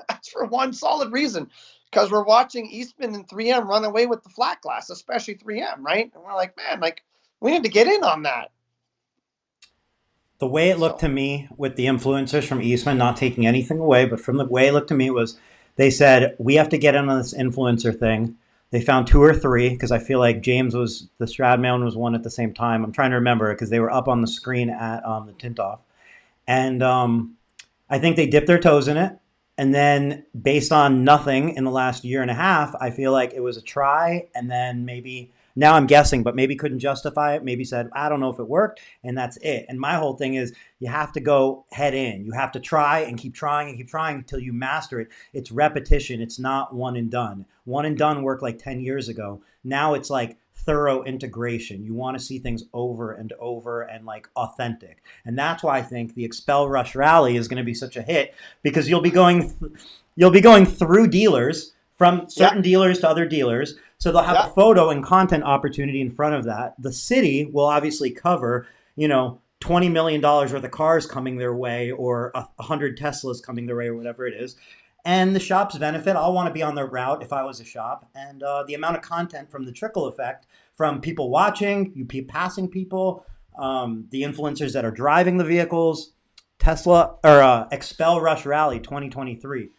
B: That's for one solid reason, because we're watching Eastman and 3M run away with the flat glass, especially 3M, right? And we're like, man, like, we need to get in on that.
A: The way it looked
B: So
A: to me with the influencers from Eastman, not taking anything away, but from the way it looked to me was they said, we have to get in on this influencer thing. They found two or three because I feel like James was the Stradman was one at the same time. I'm trying to remember because they were up on the screen at the Tint Off. And I think they dipped their toes in it. And then based on nothing in the last year and a half, I feel like it was a try. And then maybe now I'm guessing, but maybe couldn't justify it. Maybe said, I don't know if it worked. And that's it. And my whole thing is you have to go head in. You have to try and keep trying and keep trying until you master it. It's repetition. It's not one and done. One and done worked like 10 years ago. Now it's like thorough integration. You want to see things over and over and like authentic. And that's why I think the Xpel Rush Rally is going to be such a hit because you'll be going through dealers from
B: Yeah,
A: certain dealers to other dealers. So they'll have
B: yeah.
A: a photo and content opportunity in front of that. The city will obviously cover, $20 million worth of cars coming their way or 100 Teslas coming their way or whatever it is. And the shops benefit. I'll want to be on the route if I was a shop. And the amount of content from the trickle effect from people watching, passing people, the influencers that are driving the vehicles, Tesla or Xpel Rush Rally 2023,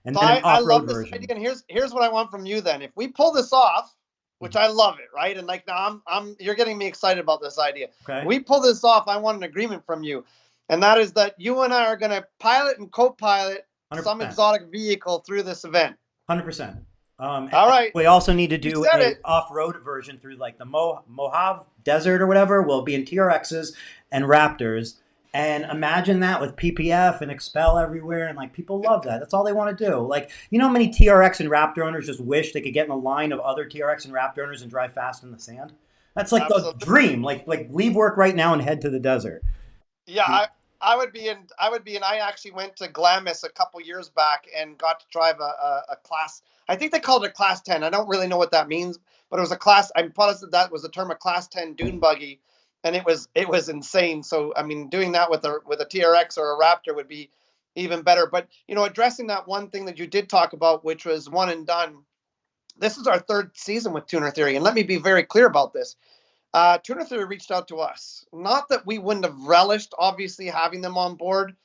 A: and
B: So
A: then an
B: I
A: off-road
B: love this idea,
A: version.
B: and here's what I want from you then. If we pull this off, which I love it, right? And like now I'm you're getting me excited about this idea. If
A: Okay,
B: we pull this off, I want an agreement from you. And that is that you and I are gonna pilot and co-pilot some
A: 100%.
B: exotic vehicle through this event.
A: 100%. And
B: All right.
A: we also need to
B: You
A: do
B: said
A: a
B: it.
A: off-road version through like the Mojave Desert or whatever. We'll be in TRXs and Raptors. And imagine that with PPF and Expel everywhere. And like people love that. That's all they want to do. Like, how many TRX and Raptor owners just wish they could get in a line of other TRX and Raptor owners and drive fast in the sand? That's like the
B: Absolutely.
A: dream. Like leave work right now and head to the desert.
B: Yeah, I would be in. I would be in. I actually went to Glamis a couple years back and got to drive a class. I think they called it a class 10. I don't really know what that means, but it was a class. I'm positive that was the term, a class 10 dune buggy, and it was insane. So I mean, doing that with a TRX or a Raptor would be even better. But addressing that one thing that you did talk about, which was one and done. This is our third season with Tuner Theory, and let me be very clear about this. Tuner Theory reached out to us. Not that we wouldn't have relished, obviously, having them on board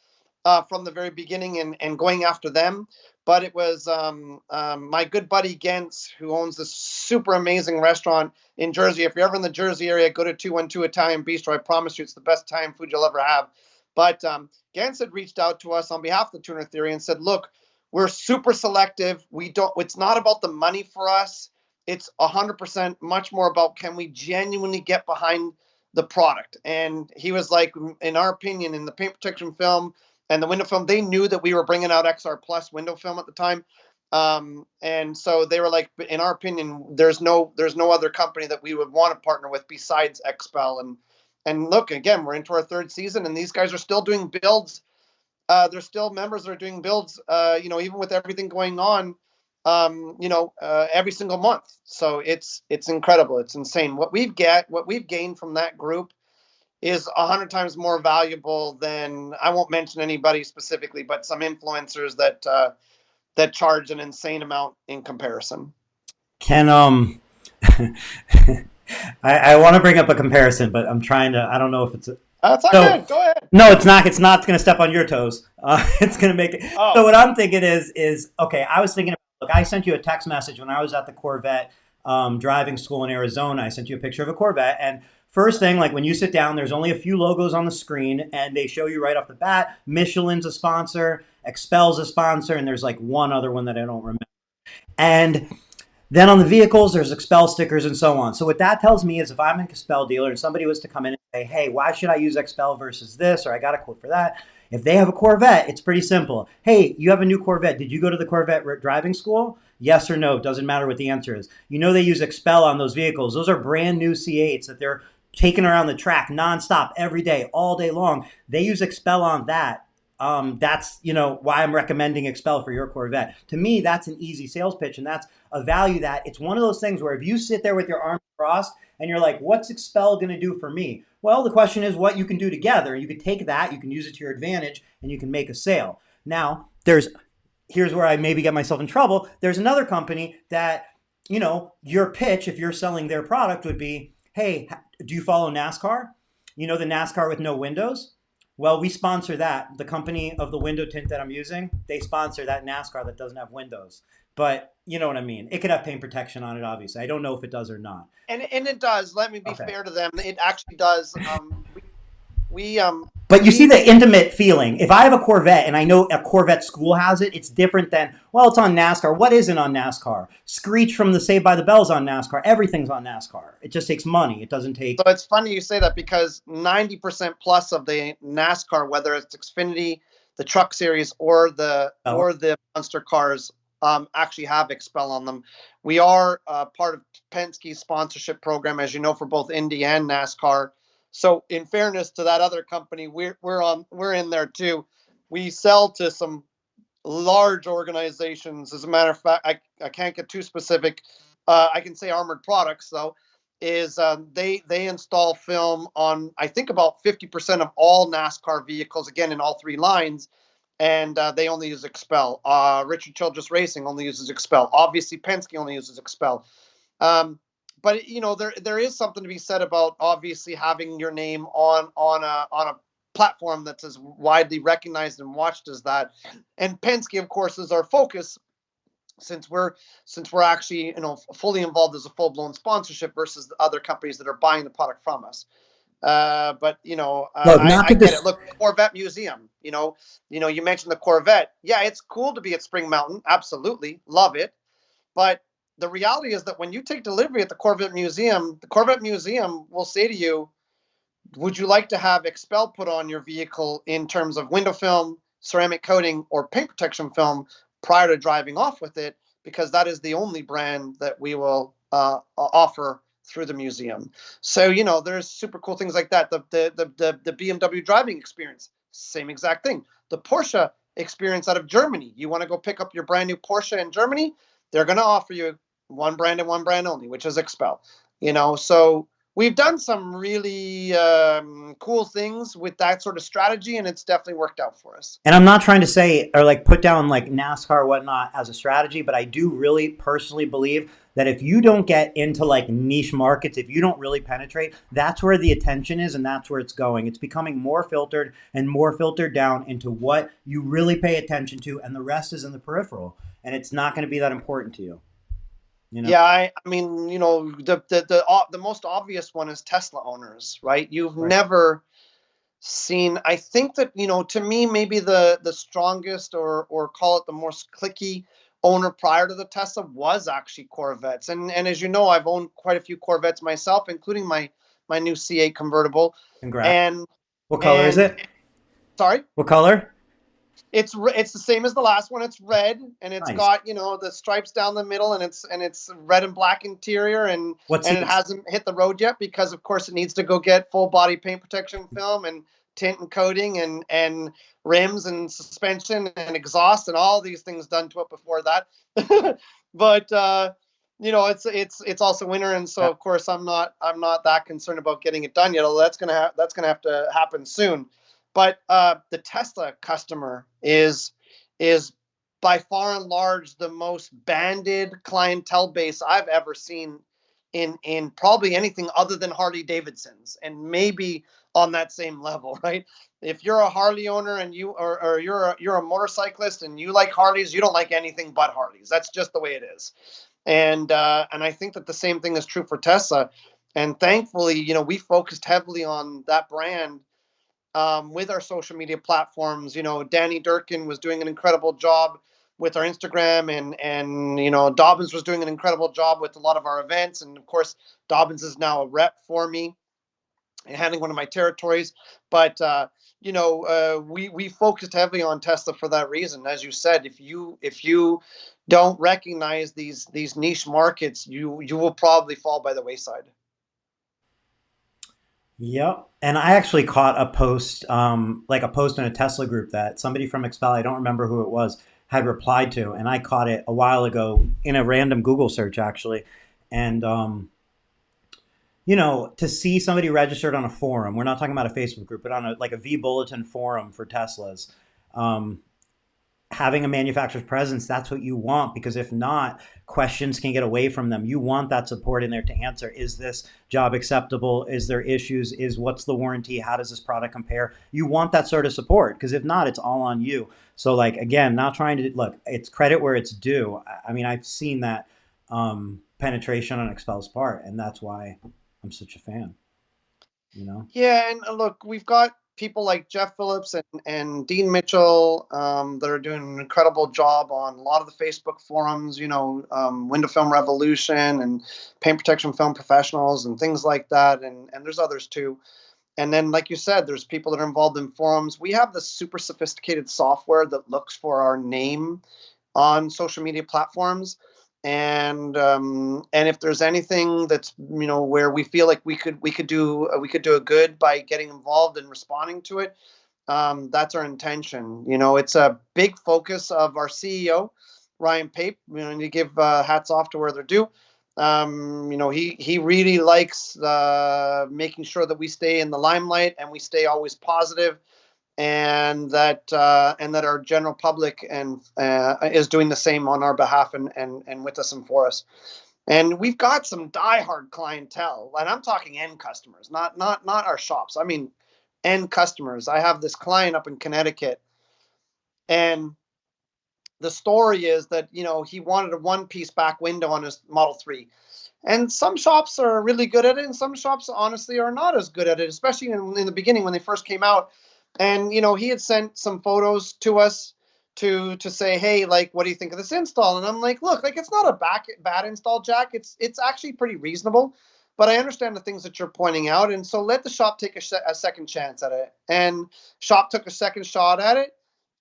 B: from the very beginning and going after them, but it was my good buddy Gens, who owns this super amazing restaurant in Jersey. If you're ever in the Jersey area, go to 212 Italian Bistro. I promise you it's the best Italian food you'll ever have. But Gens had reached out to us on behalf of the Tuner Theory and said, look, we're super selective. It's not about the money for us. It's 100% much more about, can we genuinely get behind the product? And he was like, in our opinion, in the paint protection film and the window film, they knew that we were bringing out XR Plus window film at the time. And so they were like, in our opinion, there's no other company that we would want to partner with besides Xpel. And look, again, we're into our third season, and these guys are still doing builds. There's still members that are doing builds, even with everything going on, every single month. So it's incredible. It's insane. What we've gained from that group is 100 times more valuable than, I won't mention anybody specifically, but some influencers that charge an insane amount in comparison.
A: Can I want to bring up a comparison, but I'm trying to. I don't know if it's
B: That's not
A: so.
B: good. Go ahead.
A: No, it's not. It's not going to step on your toes. It's going to make it. So
B: Oh,
A: what I'm thinking is okay. I was thinking. Look, I sent you a text message when I was at the Corvette driving school in Arizona. I sent you a picture of a Corvette, and first thing, like when you sit down, there's only a few logos on the screen, and they show you right off the bat. Michelin's a sponsor, Expel's a sponsor, and there's like one other one that I don't remember. And then on the vehicles, there's Xpel stickers and so on. So what that tells me is if I'm an Xpel dealer and somebody was to come in and say, hey, why should I use Xpel versus this? Or I got a quote for that. If they have a Corvette, it's pretty simple. Hey, you have a new Corvette. Did you go to the Corvette driving school? Yes or no. Doesn't matter what the answer is. They use Xpel on those vehicles. Those are brand new C8s that they're taking around the track nonstop every day, all day long. They use Xpel on that. That's why I'm recommending Xpel for your Corvette. To me, that's an easy sales pitch, and that's a value that it's one of those things where if you sit there with your arms crossed and you're like, what's Xpel going to do for me? Well, the question is what you can do together. You can take that, you can use it to your advantage, and you can make a sale. Now, here's where I maybe get myself in trouble. There's another company that, your pitch, if you're selling their product, would be, hey, do you follow NASCAR? The NASCAR with no windows? Well, we sponsor that. The company of the window tint that I'm using, they sponsor that NASCAR that doesn't have windows. But you know what I mean? It could have paint protection on it, obviously. I don't know if it does or not.
B: and it does. Let me be
A: Okay.
B: fair to them. It actually does. We
A: But you see
B: we
A: the intimate feeling. If I have a Corvette and I know a Corvette school has it, it's different than, well, it's on NASCAR. What isn't on NASCAR? Screech from the Saved by the Bell's on NASCAR. Everything's on NASCAR. It just takes money. It doesn't
B: So
A: take.
B: it's funny you say that because 90% plus of the NASCAR, whether it's Xfinity, the Truck Series,
A: Oh,
B: or the Monster cars, actually have Xpel on them. We are part of Penske's sponsorship program, as you know, for both Indy and NASCAR. So, in fairness to that other company, we're in there too. We sell to some large organizations. As a matter of fact, I can't get too specific. I can say Armored Products though is they install film on I think about 50% of all NASCAR vehicles again in all three lines, and they only use Xpel. Richard Childress Racing only uses Xpel. Obviously, Penske only uses Xpel. Um, but there is something to be said about obviously having your name on a platform that's as widely recognized and watched as that. And Penske, of course, is our focus since we're actually fully involved as a full blown sponsorship versus the other companies that are buying the product from us. But
A: look,
B: I
A: not to
B: get it.
A: dis.
B: Look, Corvette Museum. You mentioned the Corvette. Yeah, it's cool to be at Spring Mountain. Absolutely, love it. But the reality is that when you take delivery at the Corvette Museum will say to you, would you like to have Xpel put on your vehicle in terms of window film, ceramic coating, or paint protection film prior to driving off with it? Because that is the only brand that we will offer through the museum. So there's super cool things like that. The BMW driving experience, same exact thing. The Porsche experience out of Germany. You want to go pick up your brand new Porsche in Germany? They're going to offer you one brand and one brand only, which is Xpel. So we've done some really cool things with that sort of strategy, and it's definitely worked out for us.
A: And I'm not trying to say or like put down like NASCAR or whatnot as a strategy, but I do really personally believe that if you don't get into like niche markets, if you don't really penetrate, that's where the attention is and that's where it's going. It's becoming more filtered and more filtered down into what you really pay attention to, and the rest is in the peripheral. And it's not going to be that important to you, you know?
B: Yeah, I mean, the most obvious one is Tesla owners, right? You've
A: Right.
B: never seen. I think that to me, maybe the strongest or call it the most clicky owner prior to the Tesla was actually Corvettes, and as you know, I've owned quite a few Corvettes myself, including my new C8 convertible,
A: Congrats.
B: and
A: What color is
B: and
A: it?
B: sorry.
A: What color?
B: It's the same as the last one. It's red, and it's
A: Nice.
B: got the stripes down the middle, and it's red and black interior, and
A: What
B: and it
A: seats?
B: hasn't hit the road yet because of course it needs to go get full body paint protection film and tint and coating and rims and suspension and exhaust and all these things done to it before that. But it's also winter, and so of course I'm not that concerned about getting it done yet. Although that's gonna have to happen soon. But the Tesla customer is by far and large the most banded clientele base I've ever seen in probably anything other than Harley Davidsons, and maybe on that same level, right? If you're a Harley owner and or you're a motorcyclist and you like Harleys, you don't like anything but Harleys. That's just the way it is. And I think that the same thing is true for Tesla. And thankfully, we focused heavily on that brand with our social media platforms. Danny Durkin was doing an incredible job with our Instagram, and Dobbins was doing an incredible job with a lot of our events. And of course, Dobbins is now a rep for me and handling one of my territories. But we focused heavily on Tesla for that reason. As you said, if you don't recognize these niche markets, you will probably fall by the wayside.
A: Yep. And I actually caught a post, like a post in a Tesla group that somebody from Xpel, I don't remember who it was, had replied to. And I caught it a while ago in a random Google search, actually. And, to see somebody registered on a forum, we're not talking about a Facebook group, but on like a V Bulletin forum for Teslas, um, having a manufacturer's presence, that's what you want, because if not, questions can get away from them. You want that support in there to answer, is this job acceptable, is there issues, is what's the warranty, how does this product compare? You want that sort of support, because if not, it's all on you. So like, again, not trying to look, it's credit where it's due. I mean, I've seen that penetration on Xpel's part, and that's why I'm such a fan.
B: Yeah, and look, we've got people like Jeff Phillips and Dean Mitchell that are doing an incredible job on a lot of the Facebook forums, Window Film Revolution and Paint Protection Film Professionals and things like that. And there's others too. And then, like you said, there's people that are involved in forums. We have this super sophisticated software that looks for our name on social media platforms. And if there's anything that's where we feel like we could do a good by getting involved and responding to it, that's our intention. It's a big focus of our CEO, Ryan Pape. And to give hats off to where they're due. He really likes making sure that we stay in the limelight and we stay always positive, and that our general public and is doing the same on our behalf and with us and for us. And we've got some diehard clientele, and I'm talking end customers, not our shops. I mean, end customers. I have this client up in Connecticut, and the story is that he wanted a one-piece back window on his Model 3. And some shops are really good at it, and some shops honestly are not as good at it, especially in the beginning when they first came out. And he had sent some photos to us to say, hey, like, what do you think of this install? And I'm like, look, like, it's not a bad install, Jack. It's actually pretty reasonable, but I understand the things that you're pointing out, and so let the shop take a second chance at it. And shop took a second shot at it,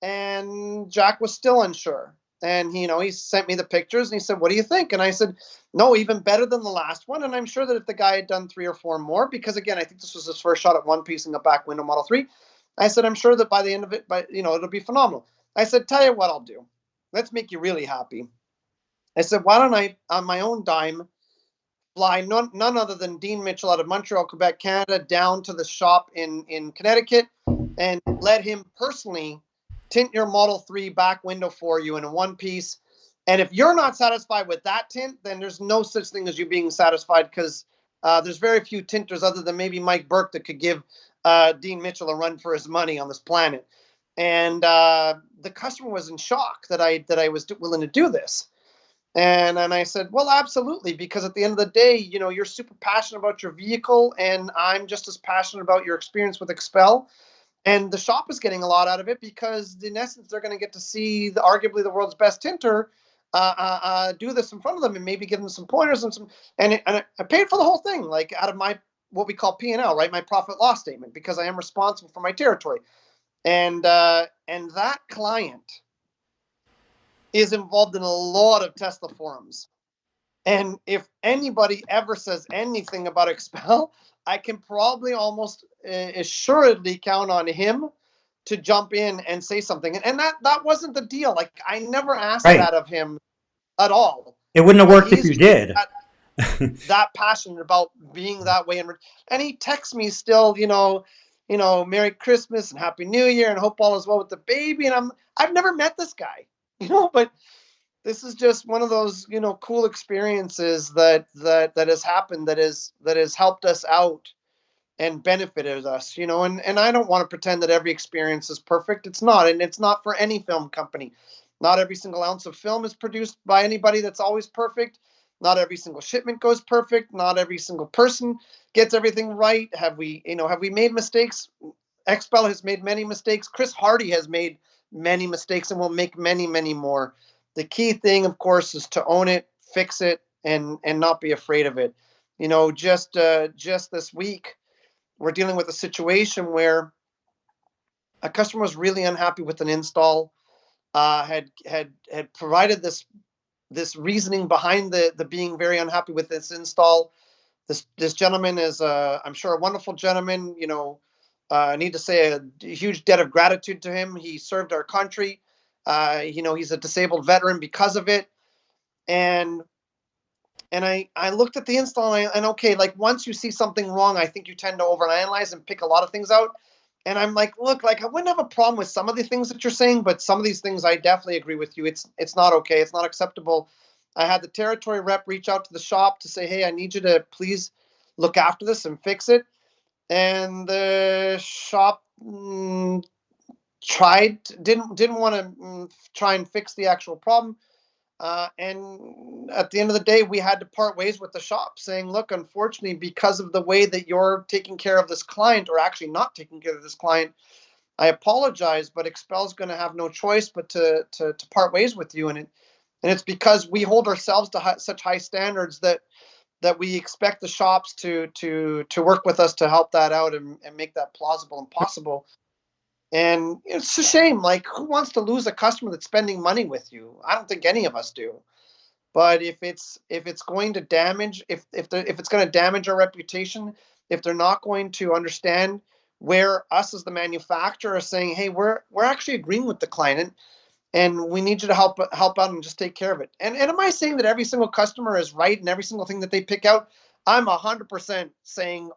B: and Jack was still unsure. And he sent me the pictures and he said, what do you think? And I said, no, even better than the last one. And I'm sure that if the guy had done 3 or 4 more, because again, I think this was his first shot at one piece in the back window Model 3. I said, I'm sure that by the end of it, it'll be phenomenal. I said, tell you what I'll do. Let's make you really happy. I said, why don't I, on my own dime, fly none other than Dean Mitchell out of Montreal, Quebec, Canada, down to the shop in Connecticut and let him personally tint your Model 3 back window for you in a one piece. And if you're not satisfied with that tint, then there's no such thing as you being satisfied, because there's very few tinters other than maybe Mike Burke that could give Dean Mitchell a run for his money on this planet. And the customer was in shock that I was willing to do this. And I said, well, absolutely, because at the end of the day, you're super passionate about your vehicle, and I'm just as passionate about your experience with Xpel. And the shop is getting a lot out of it because, in essence, they're going to get to see arguably the world's best tinter do this in front of them and maybe give them some pointers and some. And I paid for the whole thing, like out of my what we call P&L, right? My profit loss statement, because I am responsible for my territory. And that client is involved in a lot of Tesla forums. And if anybody ever says anything about Xpel, I can probably almost assuredly count on him to jump in and say something. And that wasn't the deal. Like, I never asked
A: Right.
B: that of him at all.
A: It wouldn't have
B: But
A: worked if
B: he's
A: you
B: just
A: did.
B: that passionate about being that way. And he texts me still, Merry Christmas and Happy New Year and hope all is well with the baby. And I've never met this guy, but this is just one of those, cool experiences that has happened, that has helped us out and benefited us, and I don't want to pretend that every experience is perfect. It's not, and it's not for any film company. Not every single ounce of film is produced by anybody that's always perfect. Not every single shipment goes perfect. Not every single person gets everything right. Have we made mistakes? Xpel has made many mistakes. Chris Hardy has made many mistakes and will make many, many more. The key thing, of course, is to own it, fix it, and not be afraid of it. Just this week, we're dealing with a situation where a customer was really unhappy with an install, had provided this reasoning behind the being very unhappy with this install. This gentleman is, I'm sure, a wonderful gentleman. I need to say a huge debt of gratitude to him. He served our country. He's a disabled veteran because of it. And I looked at the install and okay, like, once you see something wrong, I think you tend to overanalyze and pick a lot of things out. And I'm like, look, like, I wouldn't have a problem with some of the things that you're saying, but some of these things I definitely agree with you. It's not okay. It's not acceptable. I had the territory rep reach out to the shop to say, hey, I need you to please look after this and fix it. And the shop didn't want to try and fix the actual problem. And at the end of the day, we had to part ways with the shop, saying, look, unfortunately, because of the way that you're taking care of this client, or actually not taking care of this client, I apologize, but Xpel's going to have no choice but to part ways with you. And it's because we hold ourselves to such high standards that we expect the shops to work with us to help that out and make that plausible and possible. And it's a shame. Like, who wants to lose a customer that's spending money with you? I don't think any of us do. But if it's going to damage, if it's going to damage our reputation, if they're not going to understand where us as the manufacturer are saying, hey, we're actually agreeing with the client, and we need you to help out and just take care of it. And am I saying that every single customer is right in every single thing that they pick out? I'm 100% saying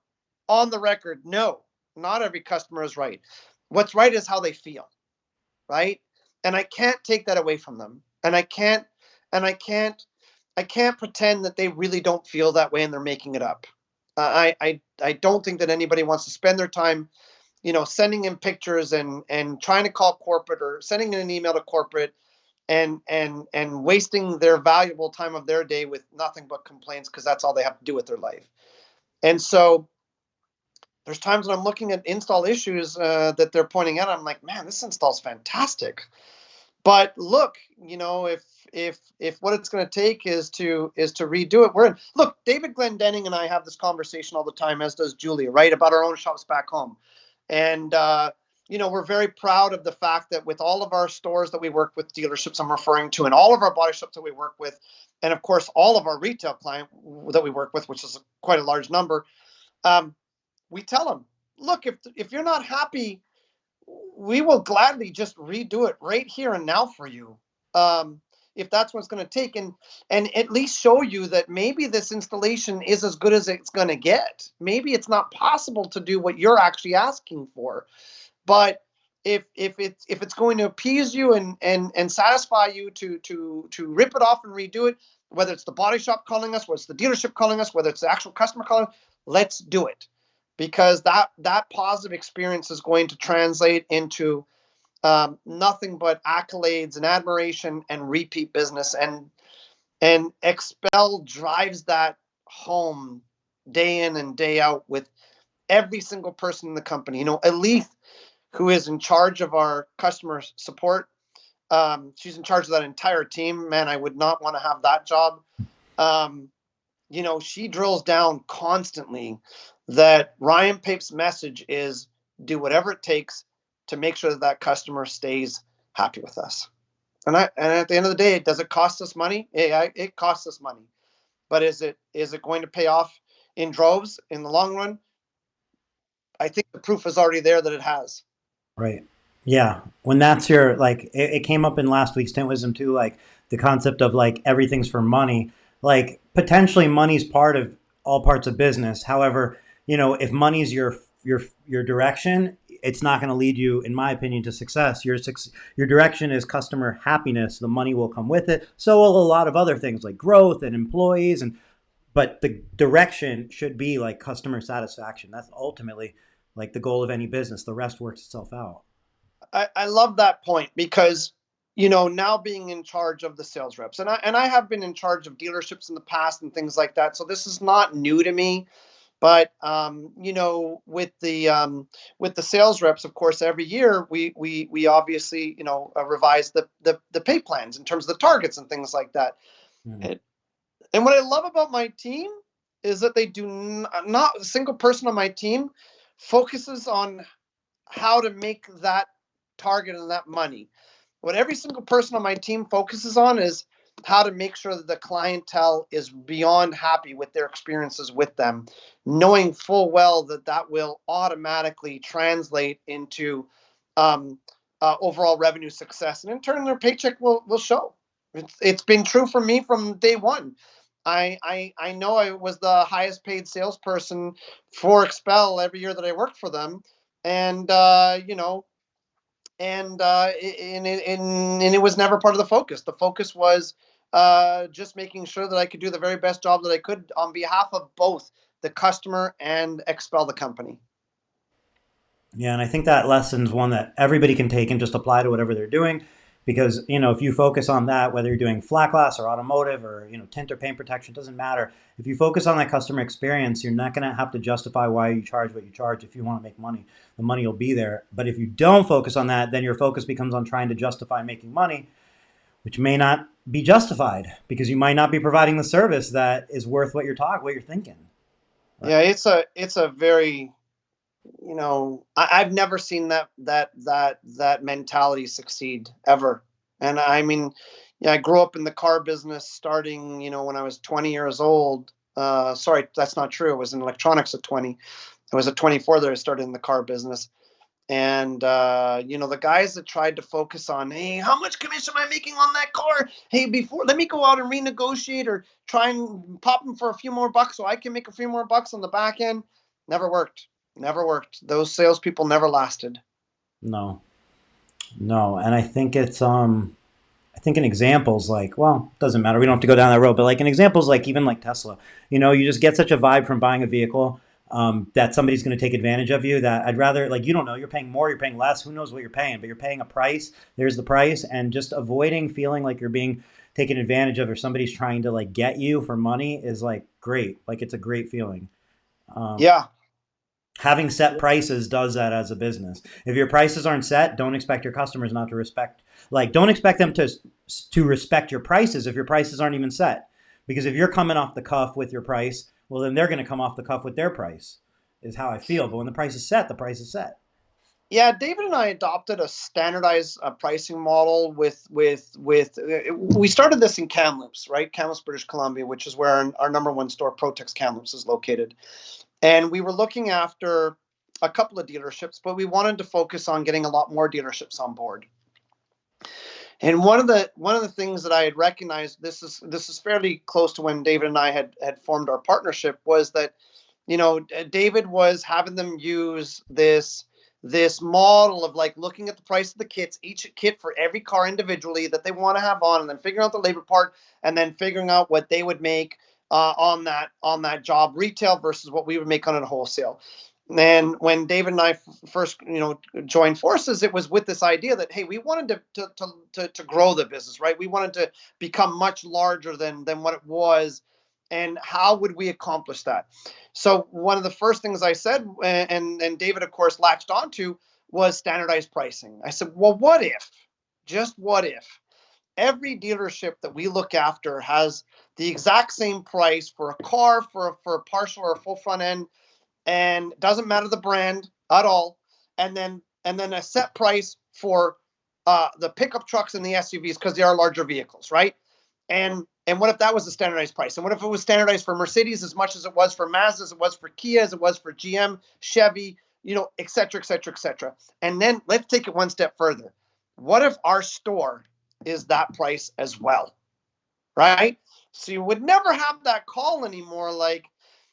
B: on the record, no, not every customer is right. What's right is how they feel, right? And I can't take that away from them. And I can't pretend that they really don't feel that way and they're making it up. I don't think that anybody wants to spend their time, sending in pictures and trying to call corporate or sending in an email to corporate and wasting their valuable time of their day with nothing but complaints, because that's all they have to do with their life. And so there's times when I'm looking at install issues that they're pointing out. I'm like, man, this install's fantastic. But look, if what it's going to take is to redo it, we're in. Look, David Glendenning and I have this conversation all the time, as does Julia, right, about our own shops back home. And we're very proud of the fact that with all of our stores that we work with, dealerships I'm referring to, and all of our body shops that we work with, and of course all of our retail client that we work with, which is quite a large number, we tell them, look, if you're not happy, we will gladly just redo it right here and now for you, if that's what it's going to take, and at least show you that maybe this installation is as good as it's going to get. Maybe it's not possible to do what you're actually asking for, but if it's going to appease you and satisfy you to rip it off and redo it, whether it's the body shop calling us, whether it's the dealership calling us, whether it's the actual customer calling, let's do it, because that positive experience is going to translate into nothing but accolades and admiration and repeat business. And Xpel drives that home day in and day out with every single person in the company. Elise, who is in charge of our customer support, she's in charge of that entire team. Man, I would not want to have that job. She drills down constantly that Ryan Pape's message is do whatever it takes to make sure that customer stays happy with us. And at the end of the day, does it cost us money? It costs us money. But is it going to pay off in droves in the long run? I think the proof is already there that it has.
A: Right. Yeah. When that's your like, it came up in last week's Tint Wisdom too, like the concept of like everything's for money. Like potentially money's part of all parts of business. However, if money's your direction, it's not going to lead you, in my opinion, to success. Your direction is customer happiness. The money will come with it. So will a lot of other things like growth and employees, but the direction should be like customer satisfaction. That's ultimately like the goal of any business. The rest works itself out.
B: I love that point, because now being in charge of the sales reps, and I have been in charge of dealerships in the past and things like that, so this is not new to me. But with the sales reps, of course, every year we obviously revise the pay plans in terms of the targets and things like that.
A: Mm.
B: And what I love about my team is that they do not a single person on my team focuses on how to make that target and that money. What every single person on my team focuses on is how to make sure that the clientele is beyond happy with their experiences with them, knowing full well that that will automatically translate into overall revenue success, and in turn their paycheck will show. It's been true for me from day one. I know I was the highest paid salesperson for Xpel every year that I worked for them, and it was never part of the focus. The focus was just making sure that I could do the very best job that I could on behalf of both the customer and Xpel the company.
A: Yeah, and I think that lesson's one that everybody can take and just apply to whatever they're doing. because if you focus on that, whether you're doing flat glass or automotive or tint or paint protection, doesn't matter. If you focus on that customer experience, you're not going to have to justify why you charge what you charge. If you want to make money, the money will be there. But if you don't focus on that, then your focus becomes on trying to justify making money, which may not be justified because you might not be providing the service that is worth what you're thinking. Right.
B: Yeah, it's a very, I've never seen that mentality succeed ever. And I mean, yeah, I grew up in the car business starting, when I was 20 years old. Sorry, that's not true. I was in electronics at 20. I was at 24 that I started in the car business. And the guys that tried to focus on, hey, how much commission am I making on that car? Hey, before let me go out and renegotiate or try and pop them for a few more bucks so I can make a few more bucks on the back end. Never worked. Never worked. Those salespeople never lasted.
A: No, no, and I think in examples like, well, it doesn't matter. We don't have to go down that road, but like in examples like even like Tesla, you just get such a vibe from buying a vehicle that somebody's going to take advantage of you. That I'd rather like you don't know you're paying more, you're paying less. Who knows what you're paying? But you're paying a price. There's the price, and just avoiding feeling like you're being taken advantage of or somebody's trying to like get you for money is like great. Like it's a great feeling. Um,
B: Yeah.
A: Having set prices does that as a business. If your prices aren't set, don't expect your customers not to respect. Like, don't expect them to respect your prices if your prices aren't even set. Because if you're coming off the cuff with your price, well, then they're going to come off the cuff with their price. Is how I feel. But when the price is set, the price is set.
B: Yeah, David and I adopted a standardized pricing model with we started this in Kamloops, right? Kamloops, British Columbia, which is where our number one store, Protex Kamloops, is located. And we were looking after a couple of dealerships, but we wanted to focus on getting a lot more dealerships on board. And one of the things that I had recognized, this is fairly close to when David and I had formed our partnership, was that David was having them use this model of like looking at the price of the kits, each kit for every car individually that they want to have on, and then figuring out the labor part, and then figuring out what they would make on that job retail versus what we would make on it wholesale. And when David and I first, joined forces, it was with this idea that, hey, we wanted to grow the business, right? We wanted to become much larger than what it was, and how would we accomplish that? So one of the first things I said, and David, of course, latched onto, was standardized pricing. I said, well, what if, just what if, every dealership that we look after has the exact same price for a car, for a partial or a full front end, and doesn't matter the brand at all, and then a set price for the pickup trucks and the SUVs because they are larger vehicles, right? And what if that was a standardized price? And what if it was standardized for Mercedes as much as it was for Mazda, as it was for Kia, as it was for GM, Chevy, et cetera, et cetera, et cetera. And then let's take it one step further. What if our store is that price as well, right? So you would never have that call anymore like,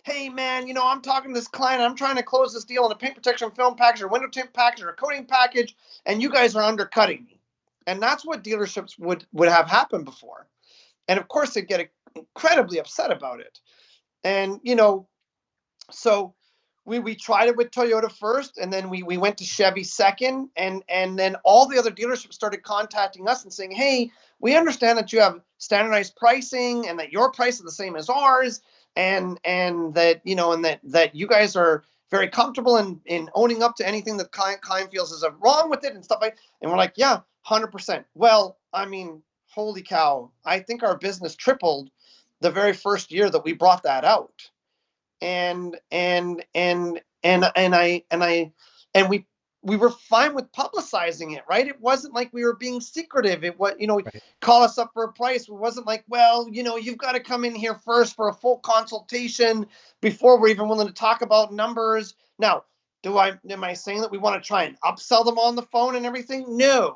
B: hey, man, I'm talking to this client. I'm trying to close this deal on a paint protection film package or window tint package or a coating package, and you guys are undercutting me. And that's what dealerships would have happened before. And of course, they get incredibly upset about it. And, so we tried it with Toyota first, and then we went to Chevy second, and then all the other dealerships started contacting us and saying, hey, we understand that you have standardized pricing and that your price is the same as ours, and that that you guys are very comfortable in owning up to anything that client feels is wrong with it and stuff like. And we're like, yeah, 100%. Well, I mean, holy cow, I think our business tripled the very first year that we brought that out. And we were fine with publicizing it, right? It wasn't like we were being secretive. It was,
A: Right.
B: call us up for a price. It wasn't like, well, you've got to come in here first for a full consultation before we're even willing to talk about numbers. Now, am I saying that we want to try and upsell them on the phone and everything? No.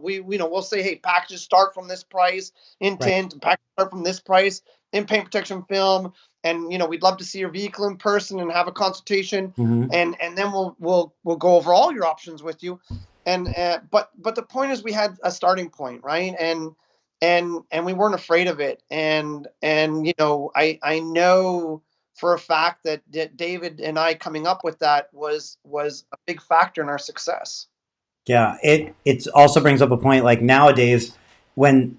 B: We'll say, hey, packages start from this price in
A: Right.
B: tint, and packages start from this price in paint protection film, and we'd love to see your vehicle in person and have a consultation,
A: Mm-hmm.
B: and then we'll go over all your options with you. And but the point is, we had a starting point, right? And we weren't afraid of it. And I know for a fact that David and I coming up with that was a big factor in our success.
A: Yeah, it also brings up a point like nowadays when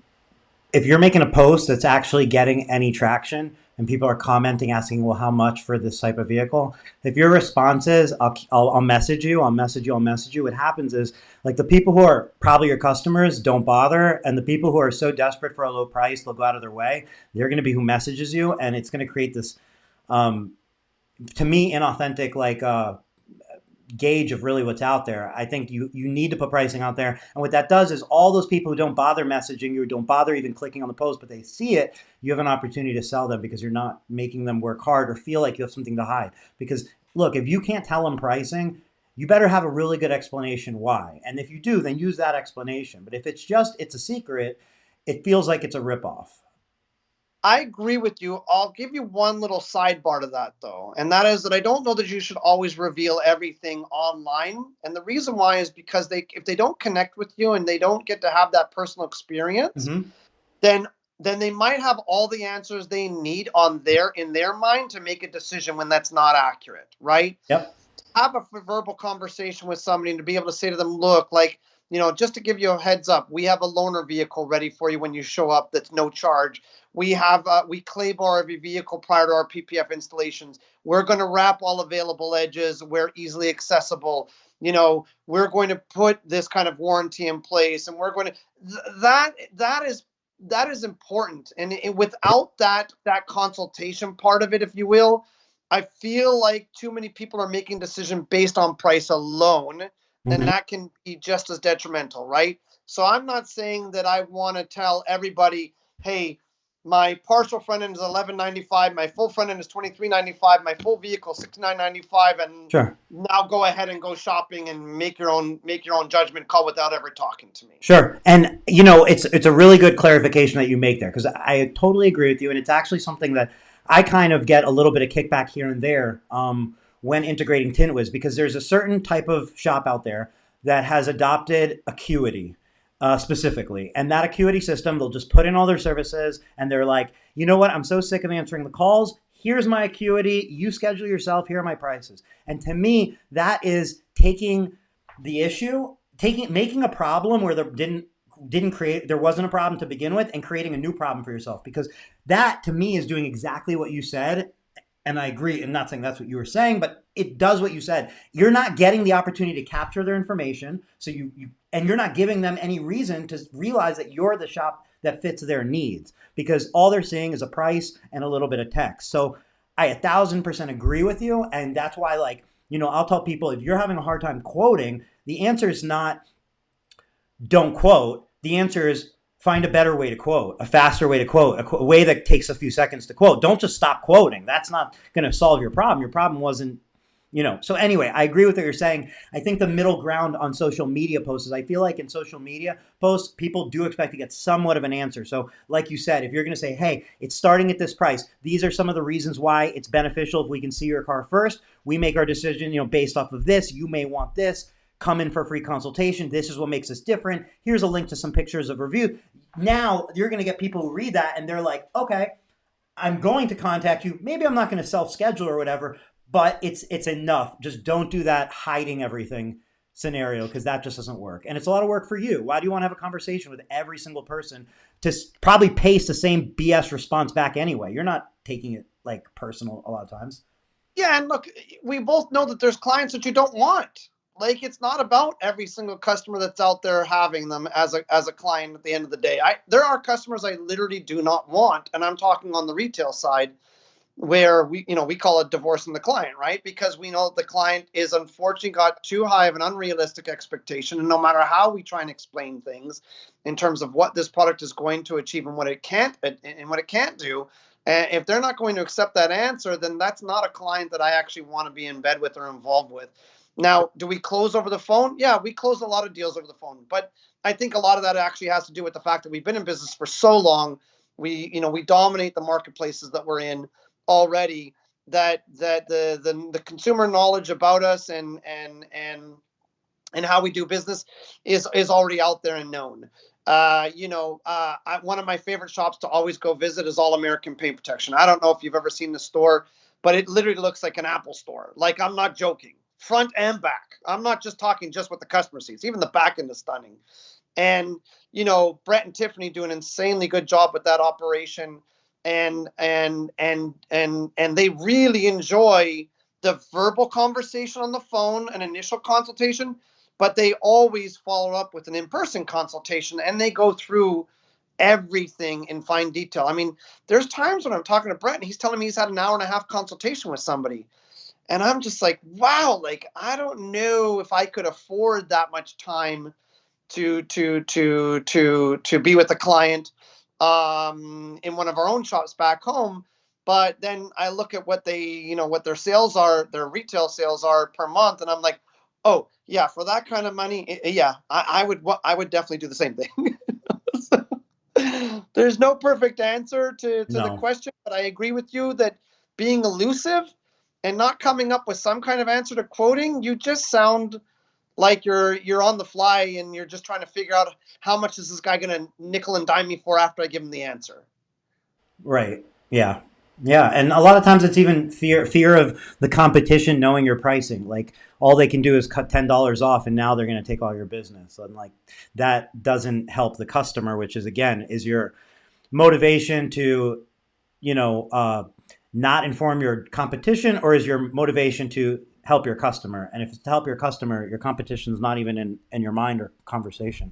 A: if you're making a post that's actually getting any traction and people are commenting asking well how much for this type of vehicle, if your response is I'll message you, I'll message you, what happens is like the people who are probably your customers don't bother, and the people who are so desperate for a low price they'll go out of their way, they're going to be who messages you, and it's going to create this um, to me inauthentic like gauge of really what's out there. I think you need to put pricing out there. And what that does is all those people who don't bother messaging you, don't bother even clicking on the post, but they see it, you have an opportunity to sell them because you're not making them work hard or feel like you have something to hide. Because look, if you can't tell them pricing, you better have a really good explanation why. And if you do, then use that explanation. But if it's just it's a secret, it feels like it's a ripoff.
B: I agree with you. I'll give you one little sidebar to that, though, and that is that I don't know that you should always reveal everything online. And the reason why is because if they don't connect with you and they don't get to have that personal experience,
A: Mm-hmm.
B: then they might have all the answers they need on their in their mind to make a decision when that's not accurate, right?
A: Yep.
B: Have a verbal conversation with somebody and to be able to say to them, look, like, just to give you a heads up, we have a loaner vehicle ready for you when you show up that's no charge. We clay bar every vehicle prior to our PPF installations. We're going to wrap all available edges. We're easily accessible. We're going to put this kind of warranty in place, and we're going to that is important. And without that consultation part of it, if you will, I feel like too many people are making decisions based on price alone, and
A: Mm-hmm.
B: that can be just as detrimental, right? So I'm not saying that I want to tell everybody, hey, my partial front end is 11.95, my full front end is 23.95, my full vehicle 69.95, and
A: Sure.
B: now go ahead and go shopping and make your own judgment call without ever talking to me.
A: Sure. And it's a really good clarification that you make there because I totally agree with you, and it's actually something that I kind of get a little bit of kickback here and there when integrating Tint Wiz because there's a certain type of shop out there that has adopted Acuity specifically, and that Acuity system they'll just put in all their services, and they're like, you know what? I'm so sick of answering the calls. Here's my Acuity. You schedule yourself. Here are my prices. And to me, that is taking the issue making a problem where there wasn't a problem to begin with and creating a new problem for yourself because that to me is doing exactly what you said, and I agree. I'm not saying that's what you were saying, but it does what you said. You're not getting the opportunity to capture their information, so and you're not giving them any reason to realize that you're the shop that fits their needs because all they're seeing is a price and a little bit of text. So I 1,000% agree with you, and that's why I'll tell people if you're having a hard time quoting, the answer is not don't quote. The answer is find a better way to quote, a faster way to quote, a way that takes a few seconds to quote. Don't just stop quoting. That's not going to solve your problem. Your problem wasn't. So anyway, I agree with what you're saying. I think the middle ground on social media posts is I feel like in social media posts, people do expect to get somewhat of an answer. So like you said, if you're going to say, hey, it's starting at this price, these are some of the reasons why it's beneficial if we can see your car first. We make our decision, based off of this. You may want this. Come in for a free consultation. This is what makes us different. Here's a link to some pictures of review. Now you're going to get people who read that and they're like, okay, I'm going to contact you. Maybe I'm not going to self-schedule or whatever, but it's enough. Just don't do that hiding everything scenario because that just doesn't work. And it's a lot of work for you. Why do you want to have a conversation with every single person to probably paste the same BS response back anyway? You're not taking it like personal a lot of times.
B: Yeah, and look, we both know that there's clients that you don't want. Like, it's not about every single customer that's out there having them as a client at the end of the day. There are customers I literally do not want, and I'm talking on the retail side where we call it divorcing the client, right? Because we know the client is unfortunately got too high of an unrealistic expectation, and no matter how we try and explain things in terms of what this product is going to achieve and what it can't do, and if they're not going to accept that answer, then that's not a client that I actually want to be in bed with or involved with. Now, do we close over the phone? Yeah, we close a lot of deals over the phone, but I think a lot of that actually has to do with the fact that we've been in business for so long. We dominate the marketplaces that we're in already, that the consumer knowledge about us and how we do business is already out there and known. One of my favorite shops to always go visit is All American Paint Protection. I don't know if you've ever seen the store, but it literally looks like an Apple store. Like, I'm not joking. front and back. I'm not just talking just what the customer sees. Even the back end is stunning. And Brett and Tiffany do an insanely good job with that operation, and they really enjoy the verbal conversation on the phone, an initial consultation, but they always follow up with an in-person consultation, and they go through everything in fine detail. I mean, there's times when I'm talking to Brett and he's telling me he's had an hour and a half consultation with somebody, and I'm just like, wow, like I don't know if I could afford that much time to be with the client in one of our own shops back home. But then I look at what what their sales are, their retail sales are per month, and I'm like, oh yeah, for that kind of money, yeah, I would definitely do the same thing. There's no perfect answer to the
A: No.
B: question, but I agree with you that being elusive and not coming up with some kind of answer to quoting, you just sound like you're on the fly and you're just trying to figure out how much is this guy going to nickel and dime me for after I give him the answer.
A: Right. Yeah. Yeah. And a lot of times it's even fear of the competition knowing your pricing. Like all they can do is cut $10 off and now they're going to take all your business. And like that doesn't help the customer, which is again, is your motivation to, you know, uh, not inform your competition, or is your motivation to help your customer? And if it's to help your customer, your competition is not even in your mind or conversation,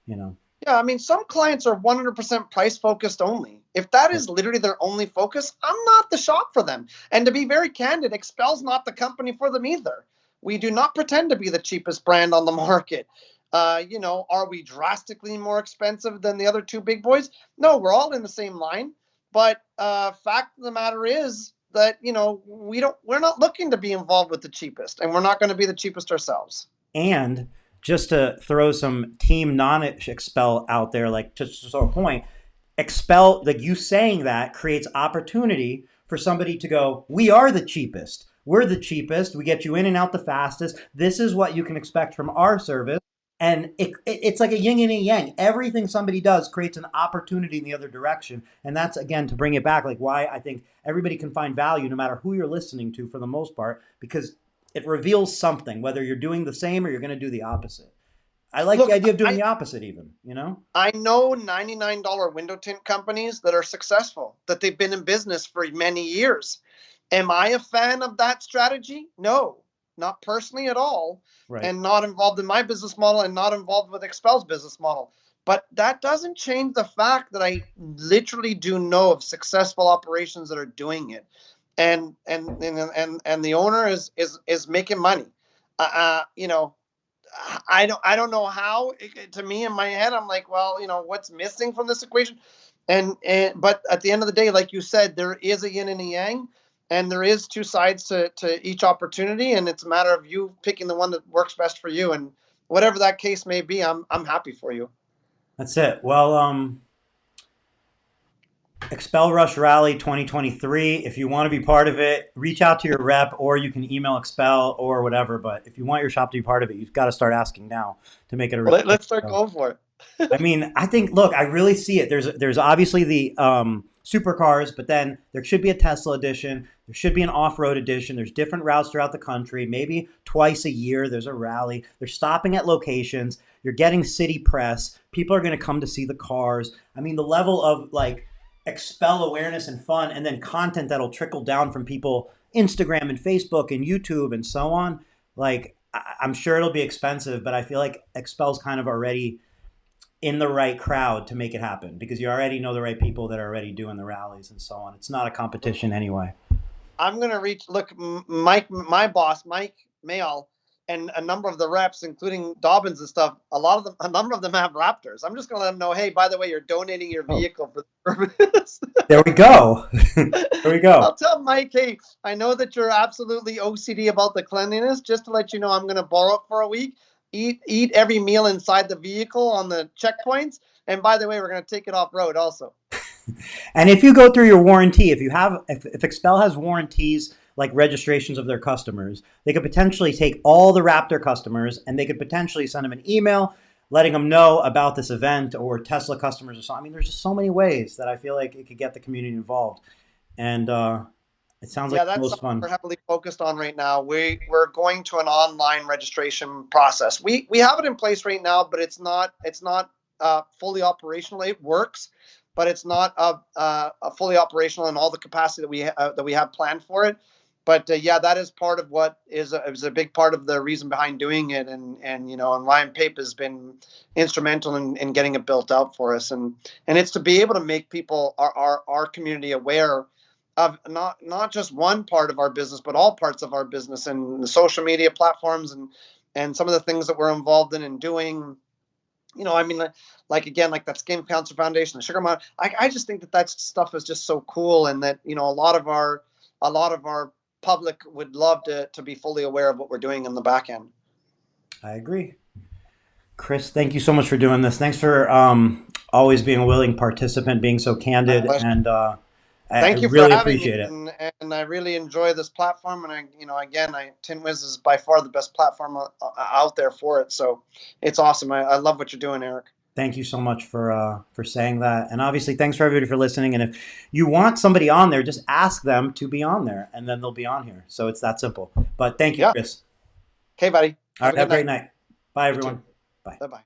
A: you know?
B: Yeah, I mean, some clients are 100% price focused only. If that
A: Yep.
B: is literally their only focus, I'm not the shop for them. And to be very candid, Xpel's not the company for them either. We do not pretend to be the cheapest brand on the market. Are we drastically more expensive than the other two big boys? No, we're all in the same line. But fact of the matter is that we're not looking to be involved with the cheapest, and we're not going to be the cheapest ourselves.
A: And just to throw some team non-expel out there, like just to sort of point, expel, like you saying that creates opportunity for somebody to go, we are the cheapest. We're the cheapest. We get you in and out the fastest. This is what you can expect from our service. And it's like a yin and a yang. Everything somebody does creates an opportunity in the other direction. And that's, again, to bring it back, like why I think everybody can find value no matter who you're listening to for the most part, because it reveals something, whether you're doing the same or you're going to do the opposite. I like the
B: Look,
A: idea of doing
B: I
A: the opposite, even, you know?
B: I know $99 window tint companies that are successful, that they've been in business for many years. Am I a fan of that strategy? No, not personally at all,
A: Right.
B: and not involved in my business model and not involved with Xpel's business model. But that doesn't change the fact that I literally do know of successful operations that are doing it. And the owner is making money. You know, I don't know how. To me, in my head, I'm like, well, what's missing from this equation? But at the end of the day, like you said, there is a yin and a yang, and there is two sides to each opportunity, and it's a matter of you picking the one that works best for you. And whatever that case may be, I'm happy for you.
A: That's it. Well, Expel Rush Rally 2023. If you want to be part of it, reach out to your rep, or you can email Expel or whatever. But if you want your shop to be part of it, you've got to start asking now to make it a real
B: Well,
A: thing.
B: let's start
A: So,
B: going for it.
A: I mean, I think, look, I really see it. There's obviously the supercars, but then there should be a Tesla edition. There should be an off-road edition. There's different routes throughout the country. Maybe twice a year there's a rally. They're stopping at locations. You're getting city press. People are going to come to see the cars. I mean, the level of like expel awareness and fun, and then content that'll trickle down from people, Instagram and Facebook and YouTube and so on. Like, I'm sure it'll be expensive, but I feel like Expel's kind of already in the right crowd to make it happen, because you already know the right people that are already doing the rallies and so on. It's not a competition anyway.
B: I'm gonna look, Mike, my boss, Mike Mayall, and a number of the reps, including Dobbins and stuff. A number of them have Raptors. I'm just gonna let them know, hey, by the way, you're donating your
A: Oh,
B: vehicle for the purpose.
A: there we go. There we go.
B: I'll tell Mike, hey, I know that you're absolutely OCD about the cleanliness. Just to let you know, I'm gonna borrow it for a week. Eat every meal inside the vehicle on the checkpoints. And by the way, we're gonna take it off road also.
A: And if you go through your warranty, if Expel has warranties like registrations of their customers, they could potentially take all the Raptor customers and they could potentially send them an email letting them know about this event, or Tesla customers or something. I mean, there's just so many ways that I feel like it could get the community involved. And It sounds like
B: Yeah,
A: the
B: that's
A: most
B: something we're
A: fun.
B: heavily focused on right now. We're going to an online registration process. We have it in place right now, but it's not fully operational. It works, but it's not fully operational in all the capacity that we have planned for it. But yeah, that is part of what is a big part of the reason behind doing it, and and Ryan Pape has been instrumental in getting it built out for us, and it's to be able to make people our community aware of not just one part of our business, but all parts of our business and the social media platforms and some of the things that we're involved in and doing. I mean, like again, like that Skin Cancer Foundation, the Sugar Mom. I just think that stuff is just so cool, and that a lot of our public would love to be fully aware of what we're doing in the back end.
A: I agree. Chris, thank you so much for doing this. Thanks for always being a willing participant, being so
B: My
A: candid,
B: pleasure.
A: and I
B: Thank you for
A: really
B: having me,
A: appreciate it.
B: and I really enjoy this platform. And again, Tint Wiz is by far the best platform out there for it. So it's awesome. I love what you're doing, Eric.
A: Thank you so much for saying that, and obviously, thanks for everybody for listening. And if you want somebody on there, just ask them to be on there, and then they'll be on here. So it's that simple. But thank you,
B: Yeah.
A: Chris.
B: Okay, buddy.
A: All
B: Have
A: right,
B: a
A: have
B: good
A: a great
B: night.
A: night. Bye,
B: You too.
A: everyone. Bye.
B: Bye bye.